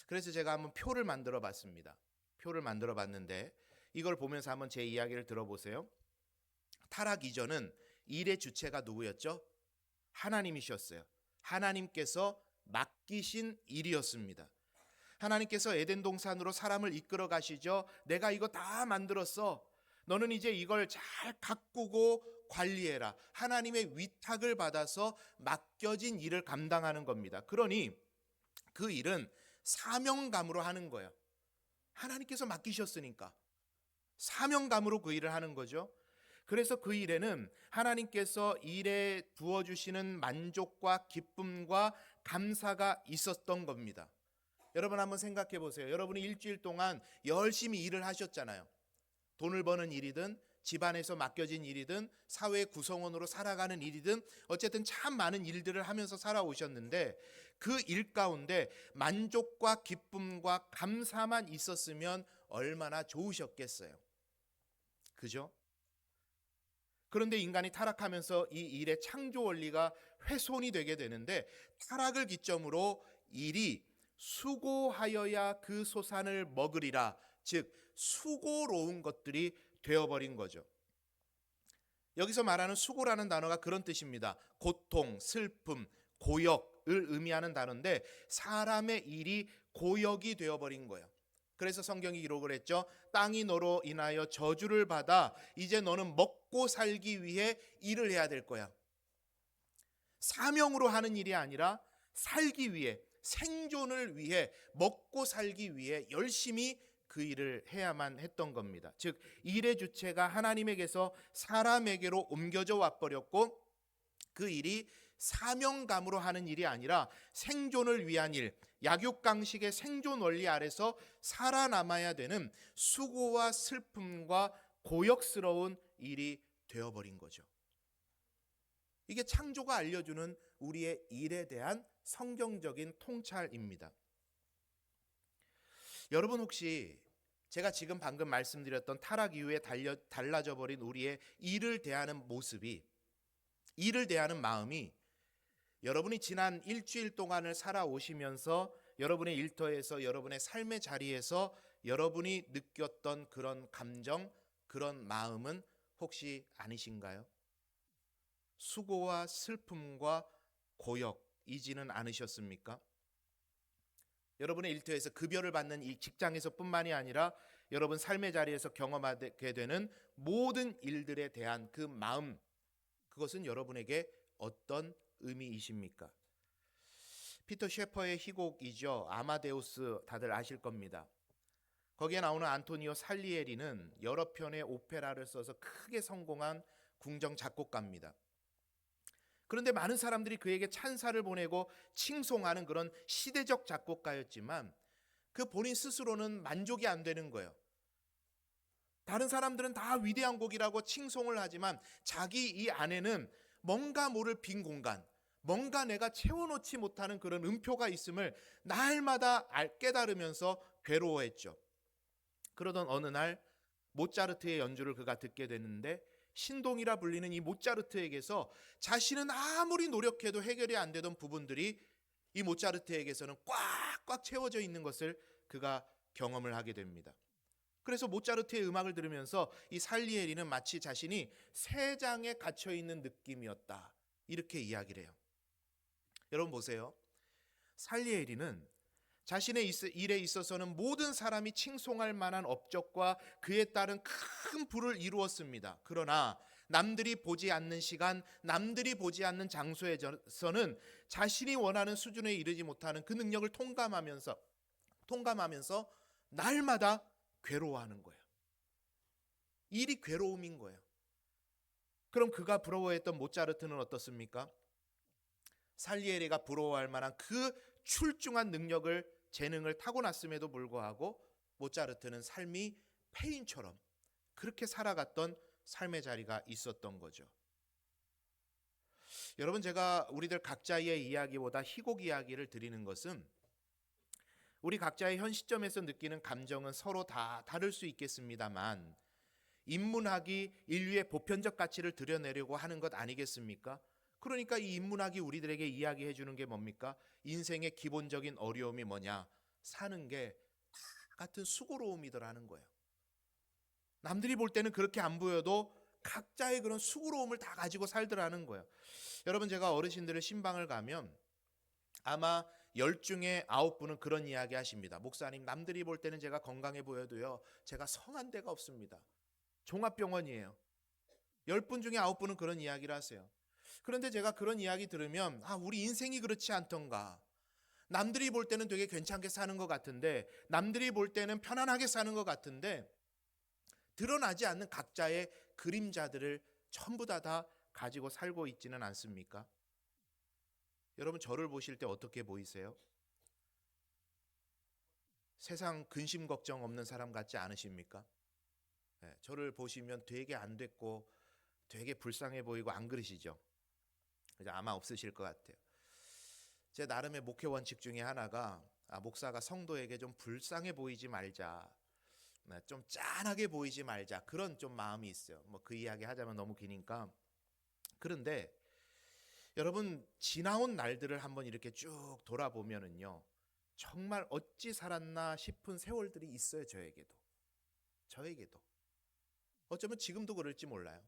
그래서 제가 한번 표를 만들어 봤습니다. 표를 만들어 봤는데 이걸 보면서 한번 제 이야기를 들어보세요. 타락 이전은 일의 주체가 누구였죠? 하나님이셨어요. 하나님께서 맡기신 일이었습니다. 하나님께서 에덴 동산으로 사람을 이끌어 가시죠. 내가 이거 다 만들었어. 너는 이제 이걸 잘 가꾸고 관리해라. 하나님의 위탁을 받아서 맡겨진 일을 감당하는 겁니다. 그러니 그 일은 사명감으로 하는 거예요. 하나님께서 맡기셨으니까 사명감으로 그 일을 하는 거죠. 그래서 그 일에는 하나님께서 일에 부어주시는 만족과 기쁨과 감사가 있었던 겁니다. 여러분 한번 생각해 보세요. 여러분이 일주일 동안 열심히 일을 하셨잖아요. 돈을 버는 일이든 집안에서 맡겨진 일이든 사회 구성원으로 살아가는 일이든 어쨌든 참 많은 일들을 하면서 살아오셨는데 그 일 가운데 만족과 기쁨과 감사만 있었으면 얼마나 좋으셨겠어요. 그죠? 그런데 인간이 타락하면서 이 일의 창조 원리가 훼손이 되게 되는데 타락을 기점으로 일이 수고하여야 그 소산을 먹으리라, 즉 수고로운 것들이 되어버린 거죠. 여기서 말하는 수고라는 단어가 그런 뜻입니다. 고통, 슬픔, 고역을 의미하는 단어인데 사람의 일이 고역이 되어버린 거예요. 그래서 성경이 기록을 했죠. 땅이 너로 인하여 저주를 받아 이제 너는 먹고 살기 위해 일을 해야 될 거야. 사명으로 하는 일이 아니라 살기 위해, 생존을 위해, 먹고 살기 위해 열심히 그 일을 해야만 했던 겁니다. 즉 일의 주체가 하나님에게서 사람에게로 옮겨져 와버렸고 그 일이 사명감으로 하는 일이 아니라 생존을 위한 일, 약육강식의 생존 원리 아래서 살아남아야 되는 수고와 슬픔과 고역스러운 일이 되어버린 거죠. 이게 창조가 알려주는 우리의 일에 대한 성경적인 통찰입니다. 여러분 혹시 제가 지금 방금 말씀드렸던 타락 이후에 달라져 버린 우리의 일을 대하는 모습이, 일을 대하는 마음이 여러분이 지난 일주일 동안을 살아오시면서 여러분의 일터에서 여러분의 삶의 자리에서 여러분이 느꼈던 그런 감정, 그런 마음은 혹시 아니신가요? 수고와 슬픔과 고역이지는 않으셨습니까? 여러분의 일터에서 급여를 받는 이 직장에서뿐만이 아니라 여러분 삶의 자리에서 경험하게 되는 모든 일들에 대한 그 마음, 그것은 여러분에게 어떤 의미이십니까? 피터 셰퍼의 희곡이죠. 아마데우스, 다들 아실 겁니다. 거기에 나오는 안토니오 살리에리는 여러 편의 오페라를 써서 크게 성공한 궁정 작곡가입니다. 그런데 많은 사람들이 그에게 찬사를 보내고 칭송하는 그런 시대적 작곡가였지만 그 본인 스스로는 만족이 안 되는 거예요. 다른 사람들은 다 위대한 곡이라고 칭송을 하지만 자기 이 안에는 뭔가 모를 빈 공간, 뭔가 내가 채워놓지 못하는 그런 음표가 있음을 날마다 깨달으면서 괴로워했죠. 그러던 어느 날 모차르트의 연주를 그가 듣게 됐는데, 신동이라 불리는 이 모차르트에게서 자신은 아무리 노력해도 해결이 안 되던 부분들이 이 모차르트에게서는 꽉꽉 채워져 있는 것을 그가 경험을 하게 됩니다. 그래서 모차르트의 음악을 들으면서 이 살리에리는 마치 자신이 새 장에 갇혀 있는 느낌이었다, 이렇게 이야기를 해요. 여러분 보세요. 살리에리는 자신의 일에 있어서는 모든 사람이 칭송할 만한 업적과 그에 따른 큰 부를 이루었습니다. 그러나 남들이 보지 않는 시간, 남들이 보지 않는 장소에서는 자신이 원하는 수준에 이르지 못하는 그 능력을 통감하면서 날마다 괴로워하는 거예요. 일이 괴로움인 거예요. 그럼 그가 부러워했던 모차르트는 어떻습니까? 살리에리가 부러워할 만한 그 출중한 능력을, 재능을 타고났음에도 불구하고 모차르트는 삶이 폐인처럼 그렇게 살아갔던 삶의 자리가 있었던 거죠. 여러분, 제가 우리들 각자의 이야기보다 희곡 이야기를 드리는 것은 우리 각자의 현 시점에서 느끼는 감정은 서로 다 다를 수 있겠습니다만, 인문학이 인류의 보편적 가치를 드러내려고 하는 것 아니겠습니까? 그러니까 이 인문학이 우리들에게 이야기해 주는 게 뭡니까? 인생의 기본적인 어려움이 뭐냐? 사는 게 다 같은 수고로움이더라는 거예요. 남들이 볼 때는 그렇게 안 보여도 각자의 그런 수고로움을 다 가지고 살더라는 거예요. 여러분, 제가 어르신들의 신방을 가면 아마 10 중에 9분은 그런 이야기 하십니다. 목사님, 남들이 볼 때는 제가 건강해 보여도요, 제가 성한 데가 없습니다. 종합병원이에요. 10분 중에 9분은 그런 이야기를 하세요. 그런데 제가 그런 이야기 들으면, 우리 인생이 그렇지 않던가. 남들이 볼 때는 되게 괜찮게 사는 것 같은데, 남들이 볼 때는 편안하게 사는 것 같은데, 드러나지 않는 각자의 그림자들을 전부 다 가지고 살고 있지는 않습니까? 여러분, 저를 보실 때 어떻게 보이세요? 세상 근심 걱정 없는 사람 같지 않으십니까? 네, 저를 보시면 되게 안 됐고 되게 불쌍해 보이고 안 그러시죠? 아마 없으실 것 같아요. 제 나름의 목회 원칙 중에 하나가, 목사가 성도에게 좀 불쌍해 보이지 말자, 좀 짠하게 보이지 말자, 그런 좀 마음이 있어요. 그 이야기 하자면 너무 기니까. 그런데 여러분, 지나온 날들을 한번 이렇게 쭉 돌아보면은요, 정말 어찌 살았나 싶은 세월들이 있어요. 저에게도 어쩌면 지금도 그럴지 몰라요.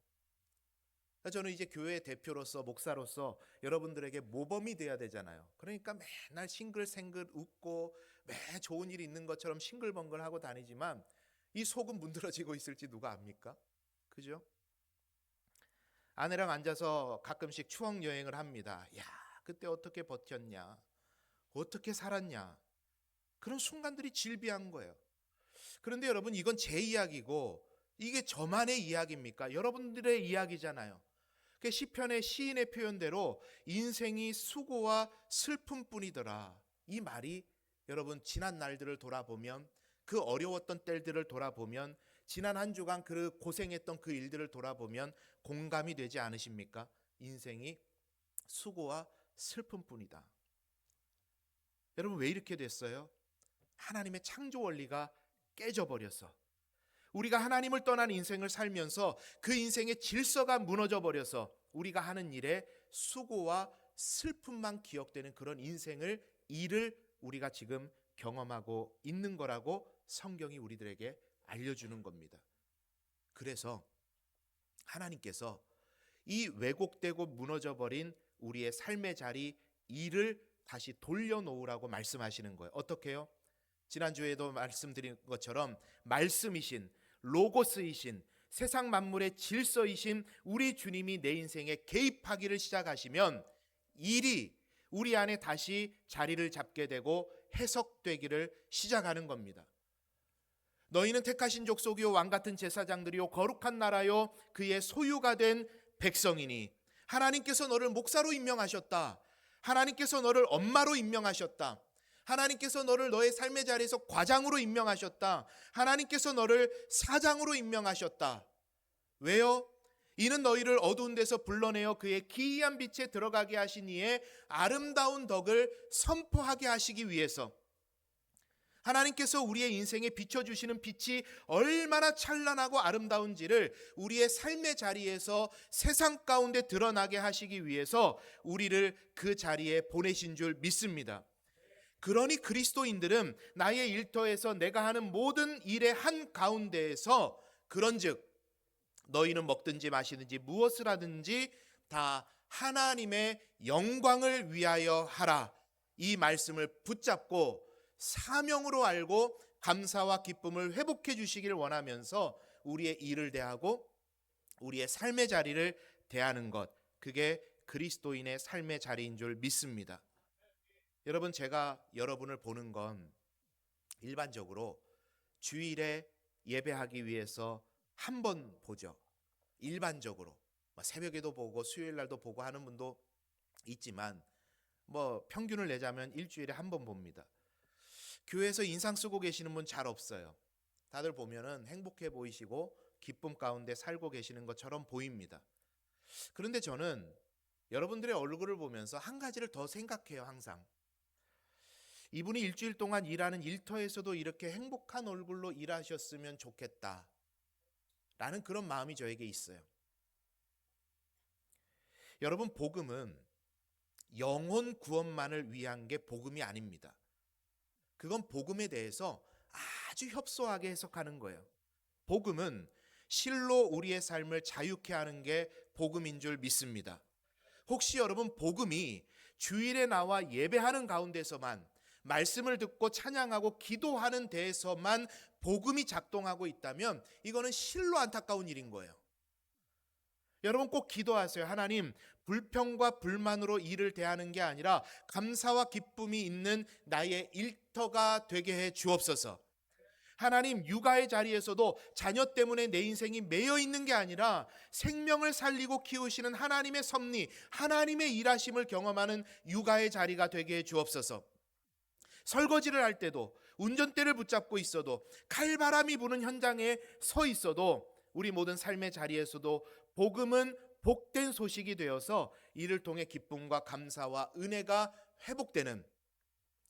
저는 이제 교회 대표로서, 목사로서 여러분들에게 모범이 돼야 되잖아요. 그러니까 맨날 싱글생글 웃고 매 좋은 일이 있는 것처럼 싱글벙글 하고 다니지만 이 속은 문드러지고 있을지 누가 압니까? 그죠? 아내랑 앉아서 가끔씩 추억 여행을 합니다. 야, 그때 어떻게 버텼냐, 어떻게 살았냐, 그런 순간들이 질비한 거예요. 그런데 여러분, 이건 제 이야기고 이게 저만의 이야기입니까? 여러분들의 이야기잖아요. 그 시편의 시인의 표현대로 인생이 수고와 슬픔뿐이더라, 이 말이 여러분, 지난 날들을 돌아보면, 그 어려웠던 때들을 돌아보면, 지난 한 주간 그 고생했던 그 일들을 돌아보면 공감이 되지 않으십니까? 인생이 수고와 슬픔뿐이다. 여러분, 왜 이렇게 됐어요? 하나님의 창조 원리가 깨져버려서, 우리가 하나님을 떠난 인생을 살면서 그 인생의 질서가 무너져 버려서 우리가 하는 일에 수고와 슬픔만 기억되는 그런 일을 우리가 지금 경험하고 있는 거라고 성경이 우리들에게 알려주는 겁니다. 그래서 하나님께서 이 왜곡되고 무너져버린 우리의 삶의 자리, 일을 다시 돌려놓으라고 말씀하시는 거예요. 어떻게 해요? 지난주에도 말씀드린 것처럼 말씀이신, 로고스이신, 세상 만물의 질서이신 우리 주님이 내 인생에 개입하기를 시작하시면 일이 우리 안에 다시 자리를 잡게 되고 해석되기를 시작하는 겁니다. 너희는 택하신 족속이요 왕같은 제사장들이요 거룩한 나라요 그의 소유가 된 백성이니 하나님께서 너를 목사로 임명하셨다. 하나님께서 너를 엄마로 임명하셨다. 하나님께서 너를 너의 삶의 자리에서 과장으로 임명하셨다. 하나님께서 너를 사장으로 임명하셨다. 왜요? 이는 너희를 어두운 데서 불러내어 그의 기이한 빛에 들어가게 하신 이의 아름다운 덕을 선포하게 하시기 위해서. 하나님께서 우리의 인생에 비춰주시는 빛이 얼마나 찬란하고 아름다운지를 우리의 삶의 자리에서 세상 가운데 드러나게 하시기 위해서 우리를 그 자리에 보내신 줄 믿습니다. 그러니 그리스도인들은 나의 일터에서 내가 하는 모든 일의 한 가운데에서 그런즉 너희는 먹든지 마시든지 무엇을 하든지 다 하나님의 영광을 위하여 하라. 이 말씀을 붙잡고 사명으로 알고 감사와 기쁨을 회복해 주시길 원하면서 우리의 일을 대하고 우리의 삶의 자리를 대하는 것, 그게 그리스도인의 삶의 자리인 줄 믿습니다. 여러분, 제가 여러분을 보는 건 일반적으로 주일에 예배하기 위해서 한 번 보죠. 일반적으로 새벽에도 보고 수요일 날도 보고 하는 분도 있지만 평균을 내자면 일주일에 한 번 봅니다. 교회에서 인상 쓰고 계시는 분 잘 없어요. 다들 보면은 행복해 보이시고 기쁨 가운데 살고 계시는 것처럼 보입니다. 그런데 저는 여러분들의 얼굴을 보면서 한 가지를 더 생각해요. 항상 이분이 일주일 동안 일하는 일터에서도 이렇게 행복한 얼굴로 일하셨으면 좋겠다 라는 그런 마음이 저에게 있어요. 여러분, 복음은 영혼 구원만을 위한 게 복음이 아닙니다. 그건 복음에 대해서 아주 협소하게 해석하는 거예요. 복음은 실로 우리의 삶을 자유케 하는 게 복음인 줄 믿습니다. 혹시 여러분, 복음이 주일에 나와 예배하는 가운데서만, 말씀을 듣고 찬양하고 기도하는 데에서만 복음이 작동하고 있다면 이거는 실로 안타까운 일인 거예요. 여러분, 꼭 기도하세요. 하나님, 불평과 불만으로 일을 대하는 게 아니라 감사와 기쁨이 있는 나의 일터가 되게 해 주옵소서. 하나님, 육아의 자리에서도 자녀 때문에 내 인생이 매여 있는 게 아니라 생명을 살리고 키우시는 하나님의 섭리, 하나님의 일하심을 경험하는 육아의 자리가 되게 해 주옵소서. 설거지를 할 때도, 운전대를 붙잡고 있어도, 칼바람이 부는 현장에 서 있어도, 우리 모든 삶의 자리에서도 복음은 복된 소식이 되어서 이를 통해 기쁨과 감사와 은혜가 회복되는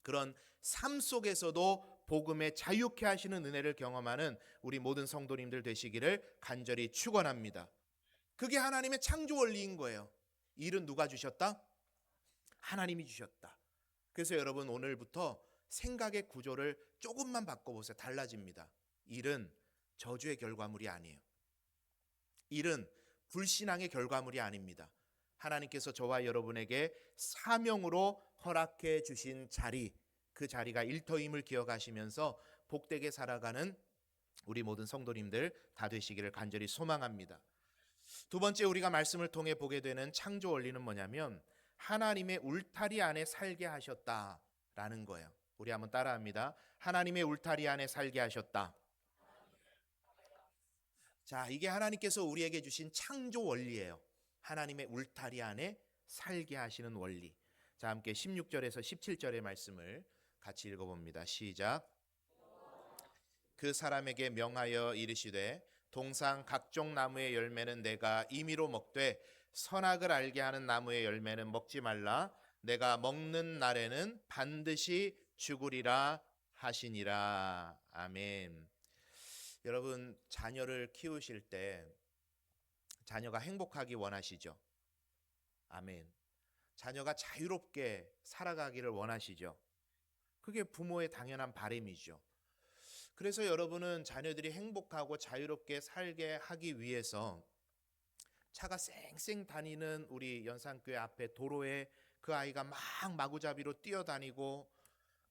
그런 삶 속에서도 복음의 자유케 하시는 은혜를 경험하는 우리 모든 성도님들 되시기를 간절히 축원합니다. 그게 하나님의 창조 원리인 거예요. 일은 누가 주셨다? 하나님이 주셨다. 그래서 여러분, 오늘부터 생각의 구조를 조금만 바꿔보세요. 달라집니다. 일은 저주의 결과물이 아니에요. 일은 불신앙의 결과물이 아닙니다. 하나님께서 저와 여러분에게 사명으로 허락해 주신 자리, 그 자리가 일터임을 기억하시면서 복되게 살아가는 우리 모든 성도님들 다 되시기를 간절히 소망합니다. 두 번째, 우리가 말씀을 통해 보게 되는 창조 원리는 뭐냐면 하나님의 울타리 안에 살게 하셨다라는 거예요. 우리 한번 따라합니다. 하나님의 울타리 안에 살게 하셨다. 자, 이게 하나님께서 우리에게 주신 창조 원리예요. 하나님의 울타리 안에 살게 하시는 원리. 자, 함께 16절에서 17절의 말씀을 같이 읽어봅니다. 시작. 그 사람에게 명하여 이르시되 동상 각종 나무의 열매는 내가 임의로 먹되 선악을 알게 하는 나무의 열매는 먹지 말라. 내가 먹는 날에는 반드시 죽으리라 하시니라. 아멘. 여러분, 자녀를 키우실 때 자녀가 행복하기 원하시죠? 아멘. 자녀가 자유롭게 살아가기를 원하시죠? 그게 부모의 당연한 바람이죠. 그래서 여러분은 자녀들이 행복하고 자유롭게 살게 하기 위해서 차가 쌩쌩 다니는 우리 연산교회 앞에 도로에 그 아이가 막 마구잡이로 뛰어다니고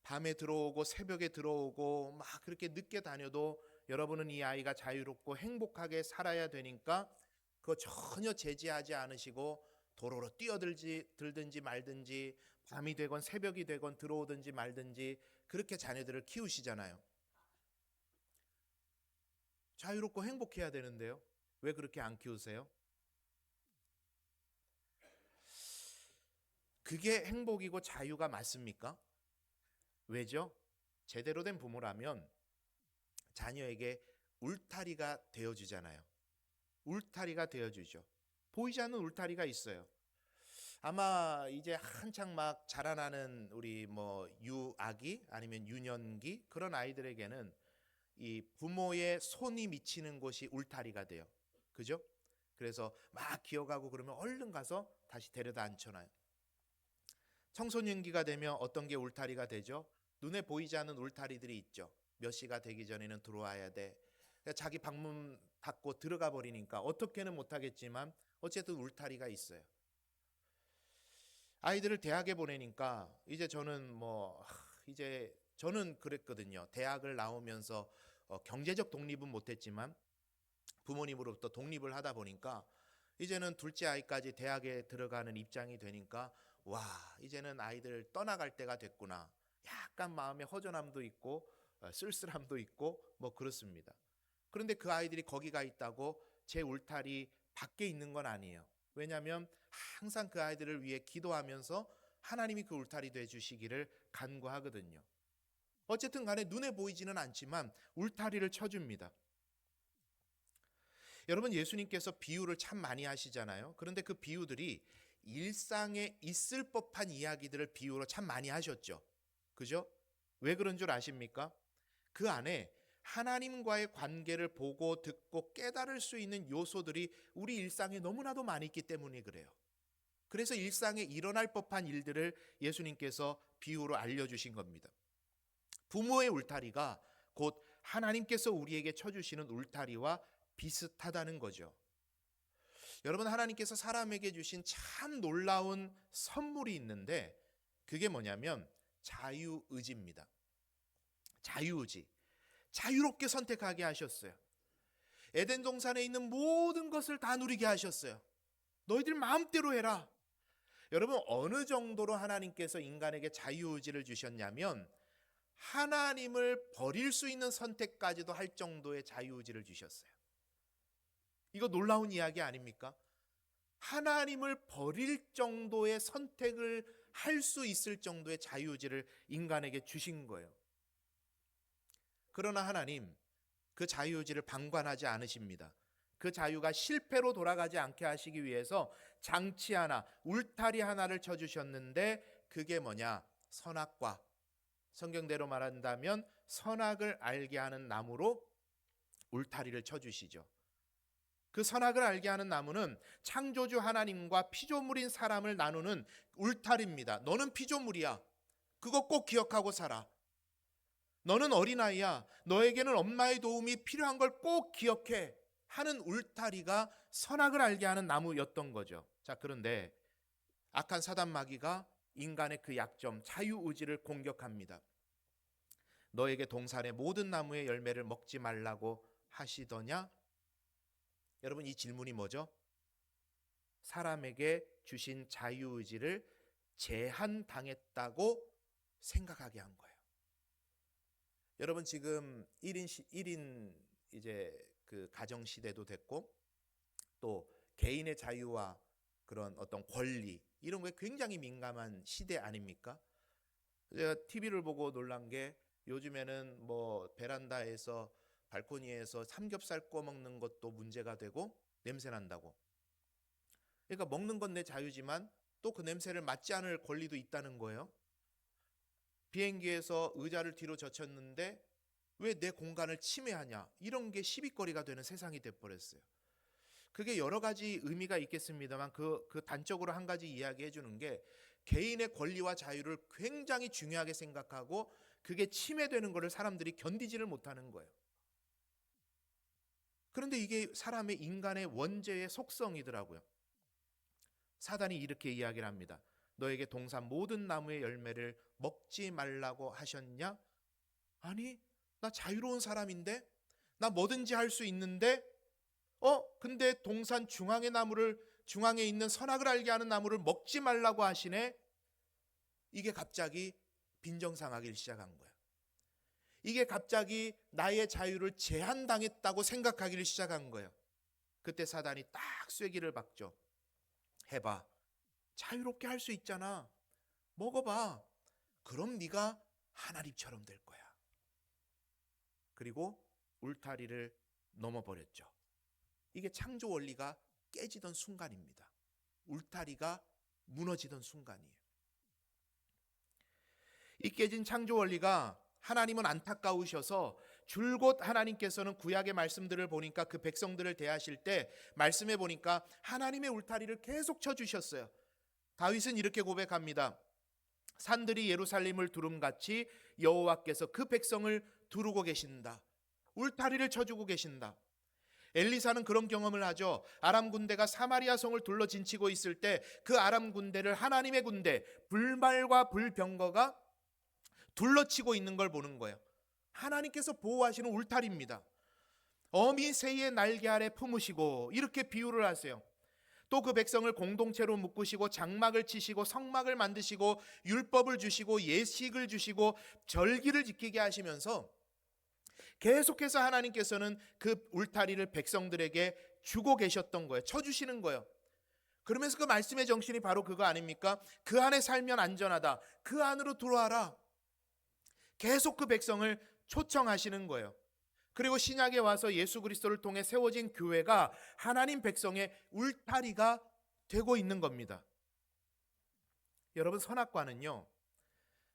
밤에 들어오고 새벽에 들어오고 막 그렇게 늦게 다녀도 여러분은 이 아이가 자유롭고 행복하게 살아야 되니까 그거 전혀 제지하지 않으시고 도로로 뛰어들든지 말든지 밤이 되건 새벽이 되건 들어오든지 말든지 그렇게 자녀들을 키우시잖아요. 자유롭고 행복해야 되는데요. 왜 그렇게 안 키우세요? 그게 행복이고 자유가 맞습니까? 왜죠? 제대로 된 부모라면 자녀에게 울타리가 되어주잖아요. 울타리가 되어주죠. 보이지 않는 울타리가 있어요. 아마 이제 한창 막 자라나는 우리 뭐 유아기 아니면 유년기 그런 아이들에게는 이 부모의 손이 미치는 곳이 울타리가 돼요. 그죠? 그래서 막 기어가고 그러면 얼른 가서 다시 데려다 앉혀놔요. 청소년기가 되면 어떤 게 울타리가 되죠? 눈에 보이지 않는 울타리들이 있죠. 몇 시가 되기 전에는 들어와야 돼. 자기 방문 닫고 들어가 버리니까 어떻게는 못하겠지만 어쨌든 울타리가 있어요. 아이들을 대학에 보내니까 이제 저는 이제 저는 그랬거든요. 대학을 나오면서 경제적 독립은 못했지만 부모님으로부터 독립을 하다 보니까 이제는 둘째 아이까지 대학에 들어가는 입장이 되니까 와, 이제는 아이들 떠나갈 때가 됐구나. 약간 마음에 허전함도 있고 쓸쓸함도 있고 뭐 그렇습니다. 그런데 그 아이들이 거기가 있다고 제 울타리 밖에 있는 건 아니에요. 왜냐하면 항상 그 아이들을 위해 기도하면서 하나님이 그 울타리 돼 주시기를 간구하거든요. 어쨌든 간에 눈에 보이지는 않지만 울타리를 쳐줍니다. 여러분, 예수님께서 비유를 참 많이 하시잖아요. 그런데 그 비유들이 일상에 있을 법한 이야기들을 비유로 참 많이 하셨죠. 그죠? 왜 그런 줄 아십니까? 그 안에 하나님과의 관계를 보고 듣고 깨달을 수 있는 요소들이 우리 일상에 너무나도 많이 있기 때문에 그래요. 그래서 일상에 일어날 법한 일들을 예수님께서 비유로 알려주신 겁니다. 부모의 울타리가 곧 하나님께서 우리에게 쳐주시는 울타리와 비슷하다는 거죠. 여러분, 하나님께서 사람에게 주신 참 놀라운 선물이 있는데 그게 뭐냐면 자유의지입니다. 자유의지. 자유롭게 선택하게 하셨어요. 에덴 동산에 있는 모든 것을 다 누리게 하셨어요. 너희들 마음대로 해라. 여러분, 어느 정도로 하나님께서 인간에게 자유의지를 주셨냐면 하나님을 버릴 수 있는 선택까지도 할 정도의 자유의지를 주셨어요. 이거 놀라운 이야기 아닙니까? 하나님을 버릴 정도의 선택을 할 수 있을 정도의 자유의지를 인간에게 주신 거예요. 그러나 하나님 그 자유의지를 방관하지 않으십니다. 그 자유가 실패로 돌아가지 않게 하시기 위해서 장치 하나, 울타리 하나를 쳐주셨는데 그게 뭐냐? 선악과, 성경대로 말한다면 선악을 알게 하는 나무로 울타리를 쳐주시죠. 그 선악을 알게 하는 나무는 창조주 하나님과 피조물인 사람을 나누는 울타리입니다. 너는 피조물이야. 그거 꼭 기억하고 살아. 너는 어린아이야. 너에게는 엄마의 도움이 필요한 걸 꼭 기억해 하는 울타리가 선악을 알게 하는 나무였던 거죠. 자, 그런데 악한 사단 마귀가 인간의 그 약점, 자유의지를 공격합니다. 너에게 동산의 모든 나무의 열매를 먹지 말라고 하시더냐? 여러분, 이 질문이 뭐죠? 사람에게 주신 자유의지를 제한당했다고 생각하게 한 거예요. 여러분, 지금 1인 이제 그 가정 시대도 됐고 또 개인의 자유와 그런 어떤 권리 이런 거에 굉장히 민감한 시대 아닙니까? 제가 TV를 보고 놀란 게 요즘에는 뭐 베란다에서 발코니에서 삼겹살 구워 먹는 것도 문제가 되고 냄새 난다고. 그러니까 먹는 건 내 자유지만 또 그 냄새를 맡지 않을 권리도 있다는 거예요. 비행기에서 의자를 뒤로 젖혔는데 왜 내 공간을 침해하냐, 이런 게 시비거리가 되는 세상이 돼버렸어요. 그게 여러 가지 의미가 있겠습니다만 그 단적으로 한 가지 이야기해 주는 게 개인의 권리와 자유를 굉장히 중요하게 생각하고 그게 침해되는 것을 사람들이 견디지를 못하는 거예요. 그런데 이게 사람의 인간의 원죄의 속성이더라고요. 사단이 이렇게 이야기를 합니다. 너에게 동산 모든 나무의 열매를 먹지 말라고 하셨냐? 아니, 나 자유로운 사람인데, 나 뭐든지 할 수 있는데, 근데 동산 중앙에 있는 선악을 알게 하는 나무를 먹지 말라고 하시네. 이게 갑자기 빈정상하기 시작한 거야. 이게 갑자기 나의 자유를 제한당했다고 생각하기를 시작한 거예요. 그때 사단이 딱 쐐기를 박죠. 해봐. 자유롭게 할 수 있잖아. 먹어봐. 그럼 네가 하나님처럼 될 거야. 그리고 울타리를 넘어버렸죠. 이게 창조 원리가 깨지던 순간입니다. 울타리가 무너지던 순간이에요. 이 깨진 창조 원리가 하나님은 안타까우셔서 줄곧 하나님께서는 구약의 말씀들을 보니까 그 백성들을 대하실 때 말씀해 보니까 하나님의 울타리를 계속 쳐주셨어요. 다윗은 이렇게 고백합니다. 산들이 예루살렘을 두름같이 여호와께서 그 백성을 두르고 계신다. 울타리를 쳐주고 계신다. 엘리사는 그런 경험을 하죠. 아람 군대가 사마리아 성을 둘러 진치고 있을 때 그 아람 군대를 하나님의 군대 불말과 불병거가 둘러치고 있는 걸 보는 거예요. 하나님께서 보호하시는 울타리입니다. 어미 새의 날개 아래 품으시고 이렇게 비유를 하세요. 또 그 백성을 공동체로 묶으시고 장막을 치시고 성막을 만드시고 율법을 주시고 예식을 주시고 절기를 지키게 하시면서 계속해서 하나님께서는 그 울타리를 백성들에게 주고 계셨던 거예요. 쳐주시는 거예요. 그러면서 그 말씀의 정신이 바로 그거 아닙니까? 그 안에 살면 안전하다. 그 안으로 들어와라. 계속 그 백성을 초청하시는 거예요. 그리고 신약에 와서 예수 그리스도를 통해 세워진 교회가 하나님 백성의 울타리가 되고 있는 겁니다. 여러분, 선악과는요,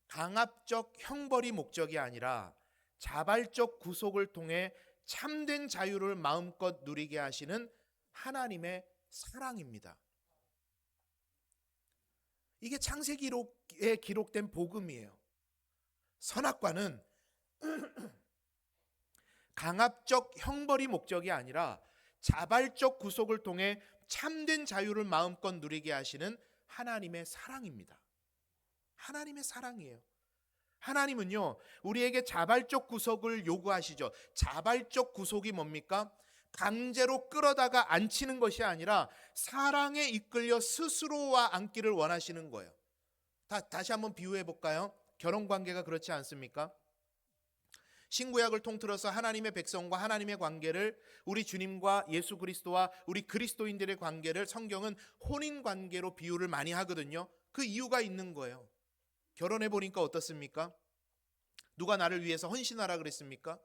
강압적 형벌이 목적이 아니라 자발적 구속을 통해 참된 자유를 마음껏 누리게 하시는 하나님의 사랑입니다. 이게 창세기록에 기록된 복음이에요. 선악과는 강압적 형벌이 목적이 아니라 자발적 구속을 통해 참된 자유를 마음껏 누리게 하시는 하나님의 사랑입니다. 하나님의 사랑이에요. 하나님은요, 우리에게 자발적 구속을 요구하시죠. 자발적 구속이 뭡니까? 강제로 끌어다가 앉히는 것이 아니라 사랑에 이끌려 스스로와 앉기를 원하시는 거예요. 다시 한번 비유해 볼까요? 결혼관계가 그렇지 않습니까? 신구약을 통틀어서 하나님의 백성과 하나님의 관계를, 우리 주님과 예수 그리스도와 우리 그리스도인들의 관계를 성경은 혼인관계로 비유를 많이 하거든요. 그 이유가 있는 거예요. 결혼해 보니까 어떻습니까? 누가 나를 위해서 헌신하라 그랬습니까?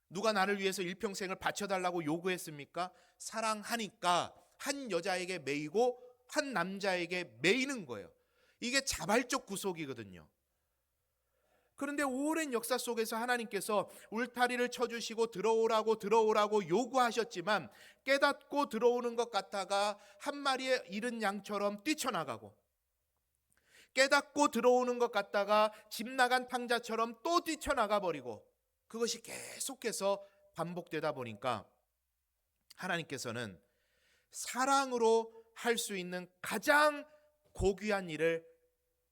누가 나를 위해서 일평생을 바쳐달라고 요구했습니까? 사랑하니까 한 여자에게 매이고 한 남자에게 매이는 거예요. 이게 자발적 구속이거든요. 그런데 오랜 역사 속에서 하나님께서 울타리를 쳐주시고 들어오라고 요구하셨지만 깨닫고 들어오는 것 같다가 한 마리의 잃은 양처럼 뛰쳐나가고, 깨닫고 들어오는 것 같다가 집 나간 탕자처럼 또 뛰쳐나가 버리고, 그것이 계속해서 반복되다 보니까 하나님께서는 사랑으로 할 수 있는 가장 고귀한 일을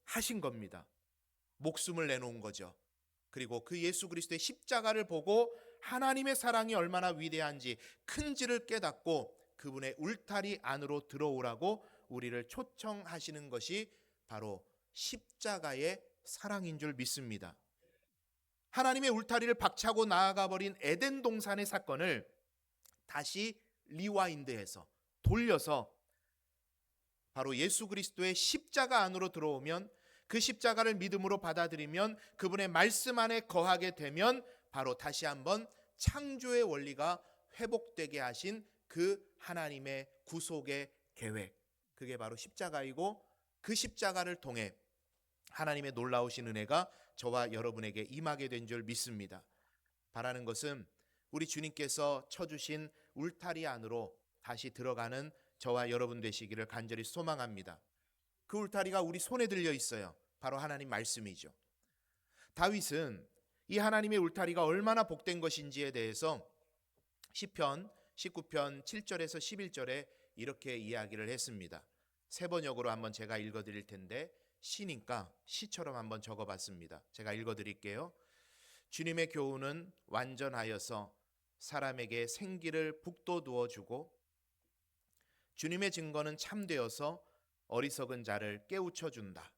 하신 겁니다. 목숨을 내놓은 거죠. 그리고 그 예수 그리스도의 십자가를 보고 하나님의 사랑이 얼마나 위대한지, 큰지를 깨닫고 그분의 울타리 안으로 들어오라고 우리를 초청하시는 것이 바로 십자가의 사랑인 줄 믿습니다. 하나님의 울타리를 박차고 나아가 버린 에덴 동산의 사건을 다시 리와인드해서 돌려서 바로 예수 그리스도의 십자가 안으로 들어오면, 그 십자가를 믿음으로 받아들이면, 그분의 말씀 안에 거하게 되면 바로 다시 한번 창조의 원리가 회복되게 하신 그 하나님의 구속의 계획, 그게 바로 십자가이고, 그 십자가를 통해 하나님의 놀라우신 은혜가 저와 여러분에게 임하게 된 줄 믿습니다. 바라는 것은 우리 주님께서 쳐주신 울타리 안으로 다시 들어가는 저와 여러분 되시기를 간절히 소망합니다. 그 울타리가 우리 손에 들려 있어요. 바로 하나님 말씀이죠. 다윗은 이 하나님의 울타리가 얼마나 복된 것인지에 대해서 시편 19편 7절에서 11절에 이렇게 이야기를 했습니다. 세 번역으로 한번 제가 읽어드릴 텐데, 시니까 시처럼 한번 적어봤습니다. 제가 읽어드릴게요. 주님의 교훈은 완전하여서 사람에게 생기를 북돋우어 주고, 주님의 증거는 참되어서 어리석은 자를 깨우쳐 준다.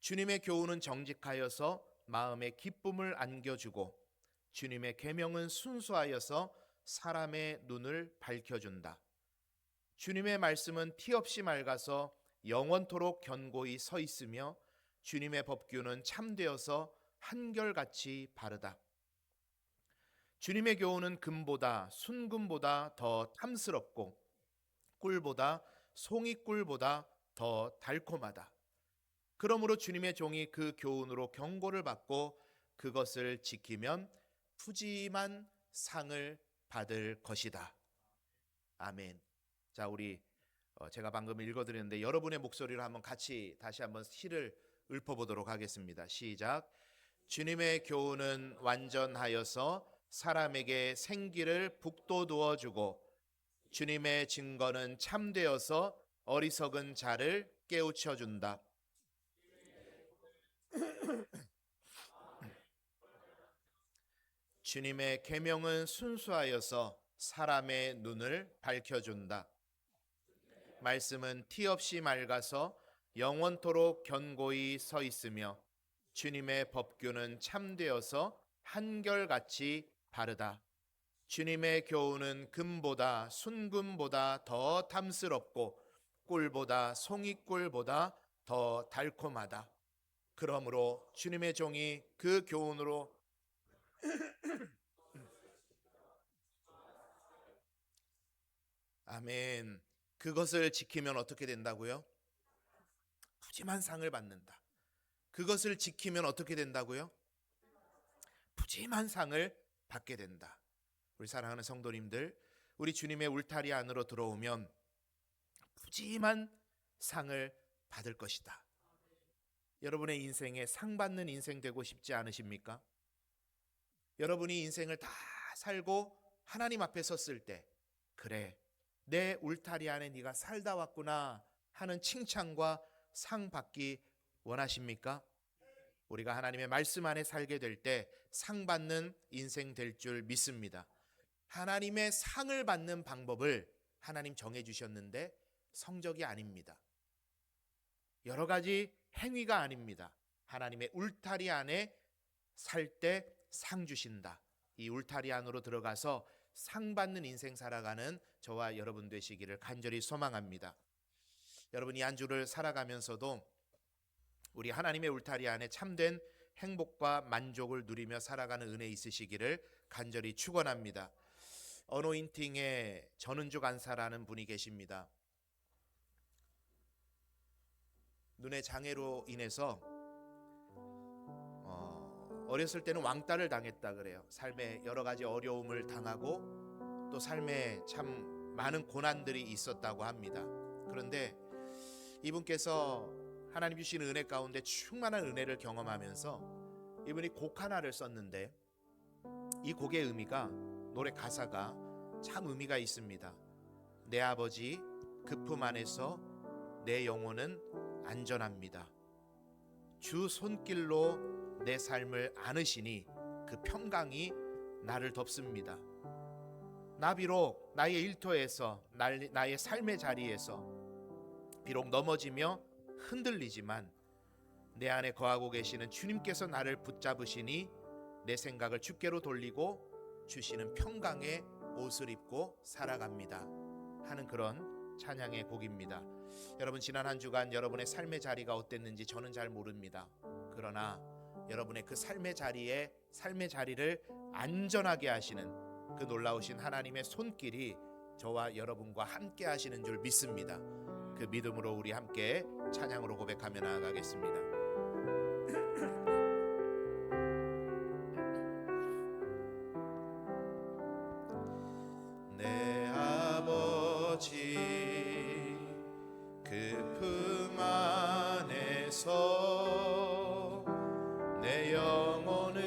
주님의 교훈은 정직하여서 마음에 기쁨을 안겨주고, 주님의 계명은 순수하여서 사람의 눈을 밝혀준다. 주님의 말씀은 티 없이 맑아서 영원토록 견고히 서 있으며 주님의 법규는 참되어서 한결같이 바르다. 주님의 교훈은 금보다 순금보다 더 탐스럽고 꿀보다 송이꿀보다 더 달콤하다. 그러므로 주님의 종이 그 교훈으로 경고를 받고 그것을 지키면 푸짐한 상을 받을 것이다. 아멘. 자, 우리 제가 방금 읽어드렸는데 여러분의 목소리로 한번 같이 다시 한번 시를 읊어보도록 하겠습니다. 시작. 주님의 교훈은 완전하여서 사람에게 생기를 북돋우어 주고 주님의 증거는 참되어서 어리석은 자를 깨우쳐 준다. 주님의 계명은 순수하여서 사람의 눈을 밝혀준다. 말씀은 티 없이 맑아서 영원토록 견고히 서 있으며 주님의 법규는 참되어서 한결같이 바르다. 주님의 교훈은 금보다 순금보다 더 탐스럽고 꿀보다 송이꿀보다 더 달콤하다. 그러므로 주님의 종이 그 교훈으로 아멘. 그것을 지키면 어떻게 된다고요? 푸짐한 상을 받는다. 그것을 지키면 어떻게 된다고요? 푸짐한 상을 받게 된다. 우리 사랑하는 성도님들, 우리 주님의 울타리 안으로 들어오면 푸짐한 상을 받을 것이다. 여러분의 인생에 상 받는 인생 되고 싶지 않으십니까? 여러분이 인생을 다 살고 하나님 앞에 섰을 때, 그래, 내 울타리 안에 네가 살다 왔구나 하는 칭찬과 상 받기 원하십니까? 우리가 하나님의 말씀 안에 살게 될 때 상 받는 인생 될 줄 믿습니다. 하나님의 상을 받는 방법을 하나님 정해 주셨는데 성적이 아닙니다. 여러 가지 행위가 아닙니다. 하나님의 울타리 안에 살 때 상 주신다. 이 울타리 안으로 들어가서 상 받는 인생 살아가는 저와 여러분 되시기를 간절히 소망합니다. 여러분, 이 한 주를 살아가면서도 우리 하나님의 울타리 안에 참된 행복과 만족을 누리며 살아가는 은혜 있으시기를 간절히 축원합니다. 어노인팅의 전은주 간사라는 분이 계십니다. 눈의 장애로 인해서 어렸을 때는 왕따를 당했다 그래요. 삶에 여러 가지 어려움을 당하고 또 삶에 참 많은 고난들이 있었다고 합니다. 그런데 이분께서 하나님 주시는 은혜 가운데 충만한 은혜를 경험하면서 이분이 곡 하나를 썼는데 이 곡의 의미가, 노래 가사가 참 의미가 있습니다. 내 아버지 그 품 안에서 내 영혼은 안전합니다. 주 손길로 내 삶을 안으시니 그 평강이 나를 덮습니다. 나 비록 나의 일터에서 나의 삶의 자리에서 비록 넘어지며 흔들리지만 내 안에 거하고 계시는 주님께서 나를 붙잡으시니 내 생각을 주께로 돌리고 주시는 평강의 옷을 입고 살아갑니다 하는 그런 찬양의 곡입니다. 여러분, 지난 한 주간 여러분의 삶의 자리가 어땠는지 저는 잘 모릅니다. 그러나 여러분의 그 삶의 자리를 안전하게 하시는 그 놀라우신 하나님의 손길이 저와 여러분과 함께 하시는 줄 믿습니다. 그 믿음으로 우리 함께 찬양으로 고백하며 나아가겠습니다. 내 아버지 그 품 안에서 내 영혼은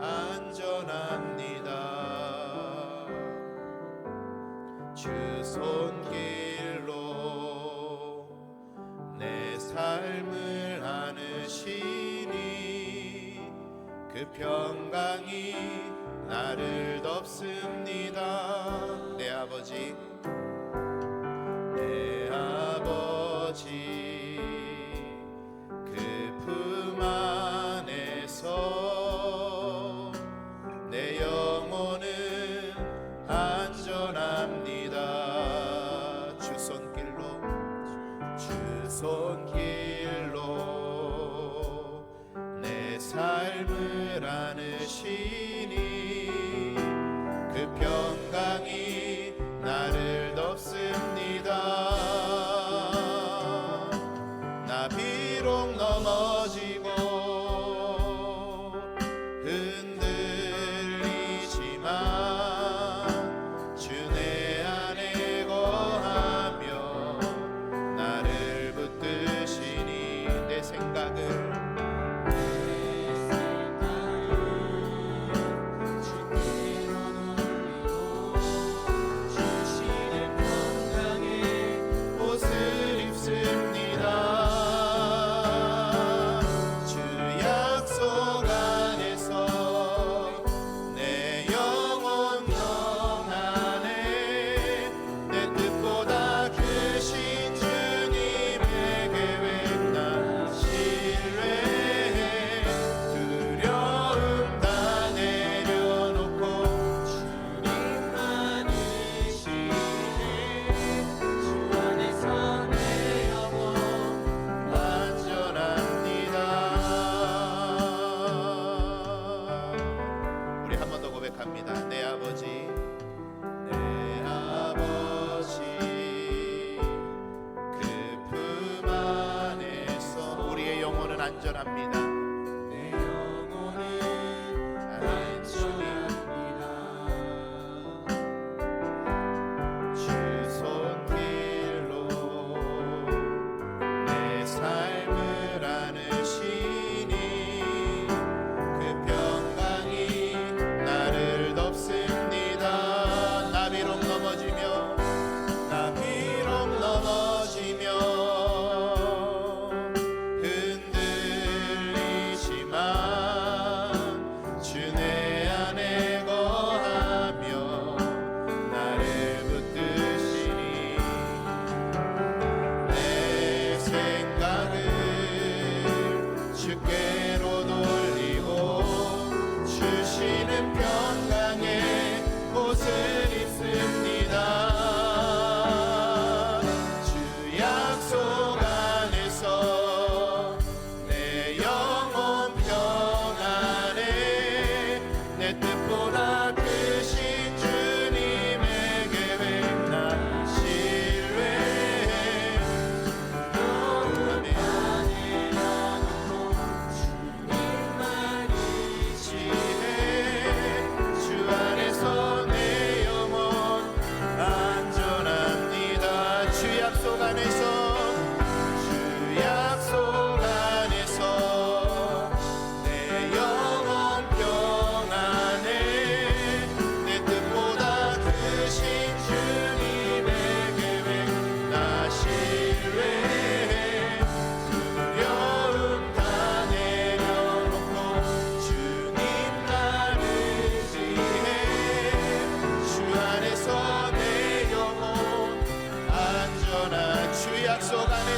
안전합니다. 주 손길로 내 삶을 안으시니 그 평강이 나를 덮습니다. 내 아버지 그 품 안에서 내 영혼은 안전합니다. 주 손길로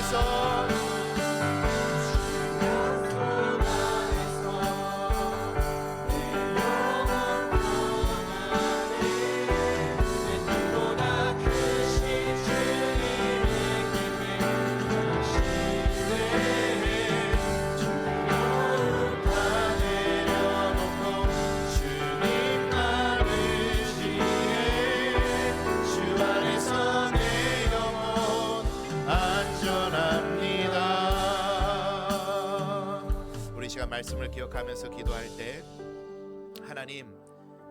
안에서 말씀을 기억하면서 기도할 때 하나님,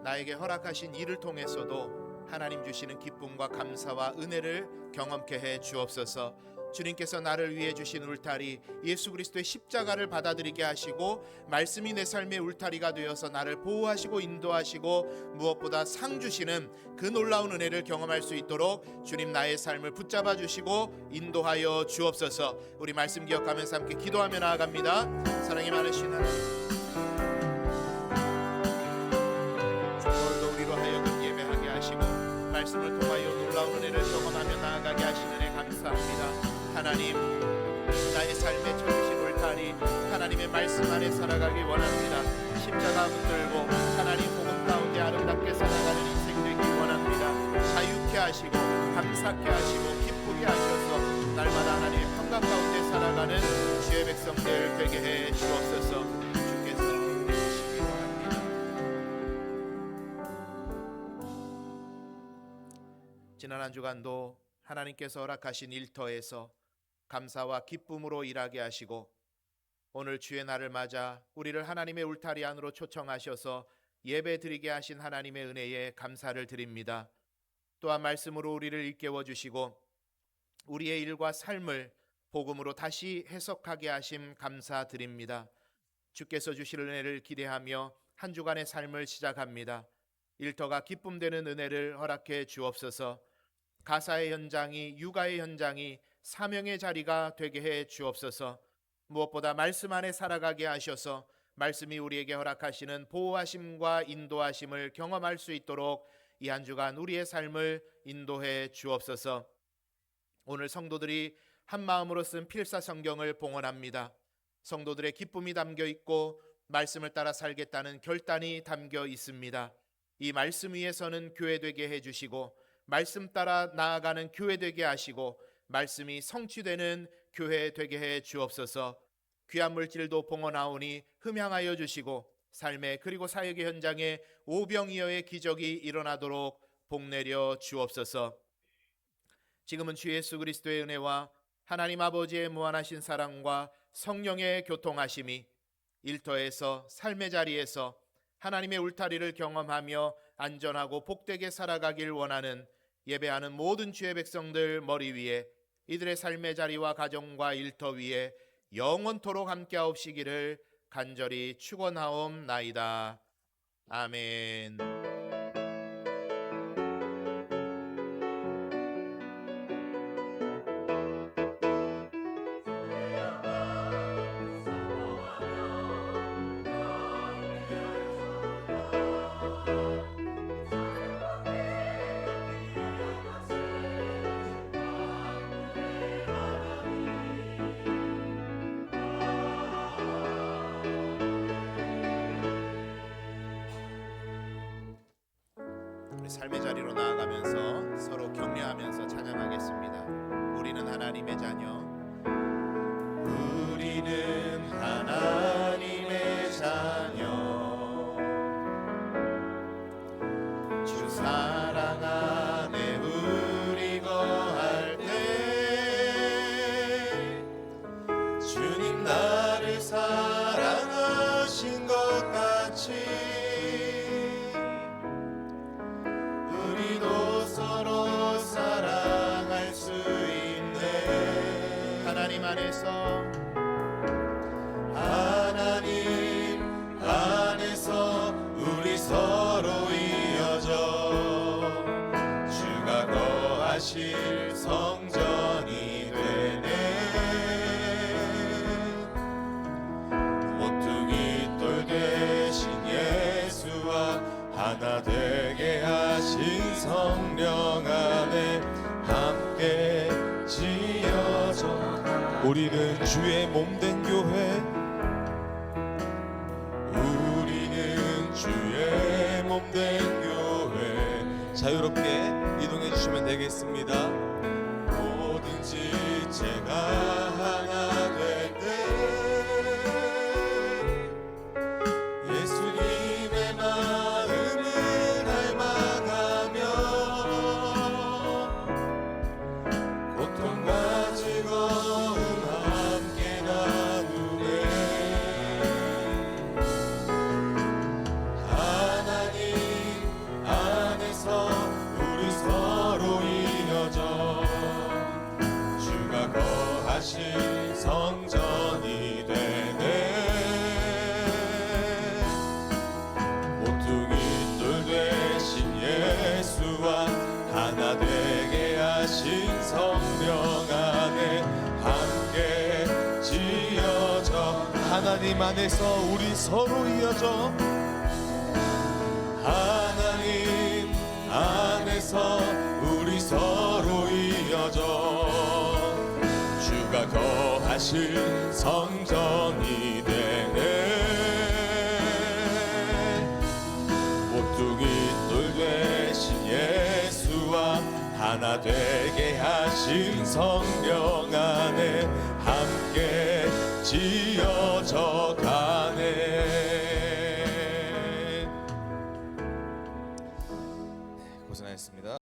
나에게 허락하신 일을 통해서도 하나님 주시는 기쁨과 감사와 은혜를 경험케 해 주옵소서. 주님께서 나를 위해 주신 울타리 예수 그리스도의 십자가를 받아들이게 하시고 말씀이 내 삶의 울타리가 되어서 나를 보호하시고 인도하시고 무엇보다 상 주시는 그 놀라운 은혜를 경험할 수 있도록 주님 나의 삶을 붙잡아 주시고 인도하여 주옵소서. 우리 말씀 기억하면서 함께 기도하며 나아갑니다. 사랑이 많으신 하나님, 오늘도 우리로 하여금 예배하게 하시고 말씀을 통하여 놀라운 은혜를 경험하며 나아가게 하시는 은혜 감사합니다. 하나님, 나의 삶에 쳐주신 울타리 하나님의 말씀 안에 살아가길 원합니다. 십자가 붙들고 하나님 복음 가운데 아름답게 살아가는 인생 되길 원합니다. 자유케 하시고 감사케 하시고 기쁘게 하셔서 날마다 하나님의 평강 가운데 살아가는 주의 백성들 되게 해 주옵소서. 주께서 인도하시길 원합니다. 지난 한 주간도 하나님께서 허락하신 일터에서 감사와 기쁨으로 일하게 하시고 오늘 주의 날을 맞아 우리를 하나님의 울타리 안으로 초청하셔서 예배 드리게 하신 하나님의 은혜에 감사를 드립니다. 또한 말씀으로 우리를 일깨워 주시고 우리의 일과 삶을 복음으로 다시 해석하게 하심 감사드립니다. 주께서 주실 은혜를 기대하며 한 주간의 삶을 시작합니다. 일터가 기쁨되는 은혜를 허락해 주옵소서. 가사의 현장이 육아의 현장이 사명의 자리가 되게 해 주옵소서. 무엇보다 말씀 안에 살아가게 하셔서 말씀이 우리에게 허락하시는 보호하심과 인도하심을 경험할 수 있도록 이 한 주간 우리의 삶을 인도해 주옵소서. 오늘 성도들이 한 마음으로 쓴 필사 성경을 봉헌합니다. 성도들의 기쁨이 담겨 있고 말씀을 따라 살겠다는 결단이 담겨 있습니다. 이 말씀 위에서는 교회 되게 해 주시고 말씀 따라 나아가는 교회 되게 하시고 말씀이 성취되는 교회 되게 해 주옵소서. 귀한 물질도 봉헌하오니 흠양하여 주시고 삶의 그리고 사역의 현장에 오병이어의 기적이 일어나도록 복내려 주옵소서. 지금은 주 예수 그리스도의 은혜와 하나님 아버지의 무한하신 사랑과 성령의 교통하심이 일터에서 삶의 자리에서 하나님의 울타리를 경험하며 안전하고 복되게 살아가길 원하는 예배하는 모든 주의 백성들 머리 위에 이들의 삶의 자리와 가정과 일터 위에 영원토록 함께하옵시기를 간절히 축원하옵나이다. 아멘. 삶의 자리로 나아가면서 서로 격려하면서 찬양하겠습니다. 우리는 하나님의 자녀. 우리는 하나님의 자녀. 주 사랑 안에 우리 거할 때 주님 나를 사랑하신 것 같이 서로 사랑할 수 있네. 하나님 안에서 우리 서로 이어져 주가 거하실 성전이 되네. 모퉁이 돌 대신 예수와 하나 되게 하신 성령 안에 함께 지어져 우리는 주의 몸된 교회, 우리는 주의 몸된 교회. 자유롭게 이동해 주시면 되겠습니다. 뭐든지 제가 하나 될 때 예수님의 마음을 닮아가며 고통과 즐거움 함께 나누네. 하나님 안에서 우리 서로 이어져 주가 거하신 성전이 되네. 모퉁이 돌 되신 예수와 하나 되게 하신 성령 안에 함께 지어져 하나님 안에서 우리 서로 이어져 하나님 안에서 우리 서로 이어져 주가 거하실 성전이 되네. 모퉁이 돌 되신 예수와 하나 되게 하신 성령 안에 함께 지어져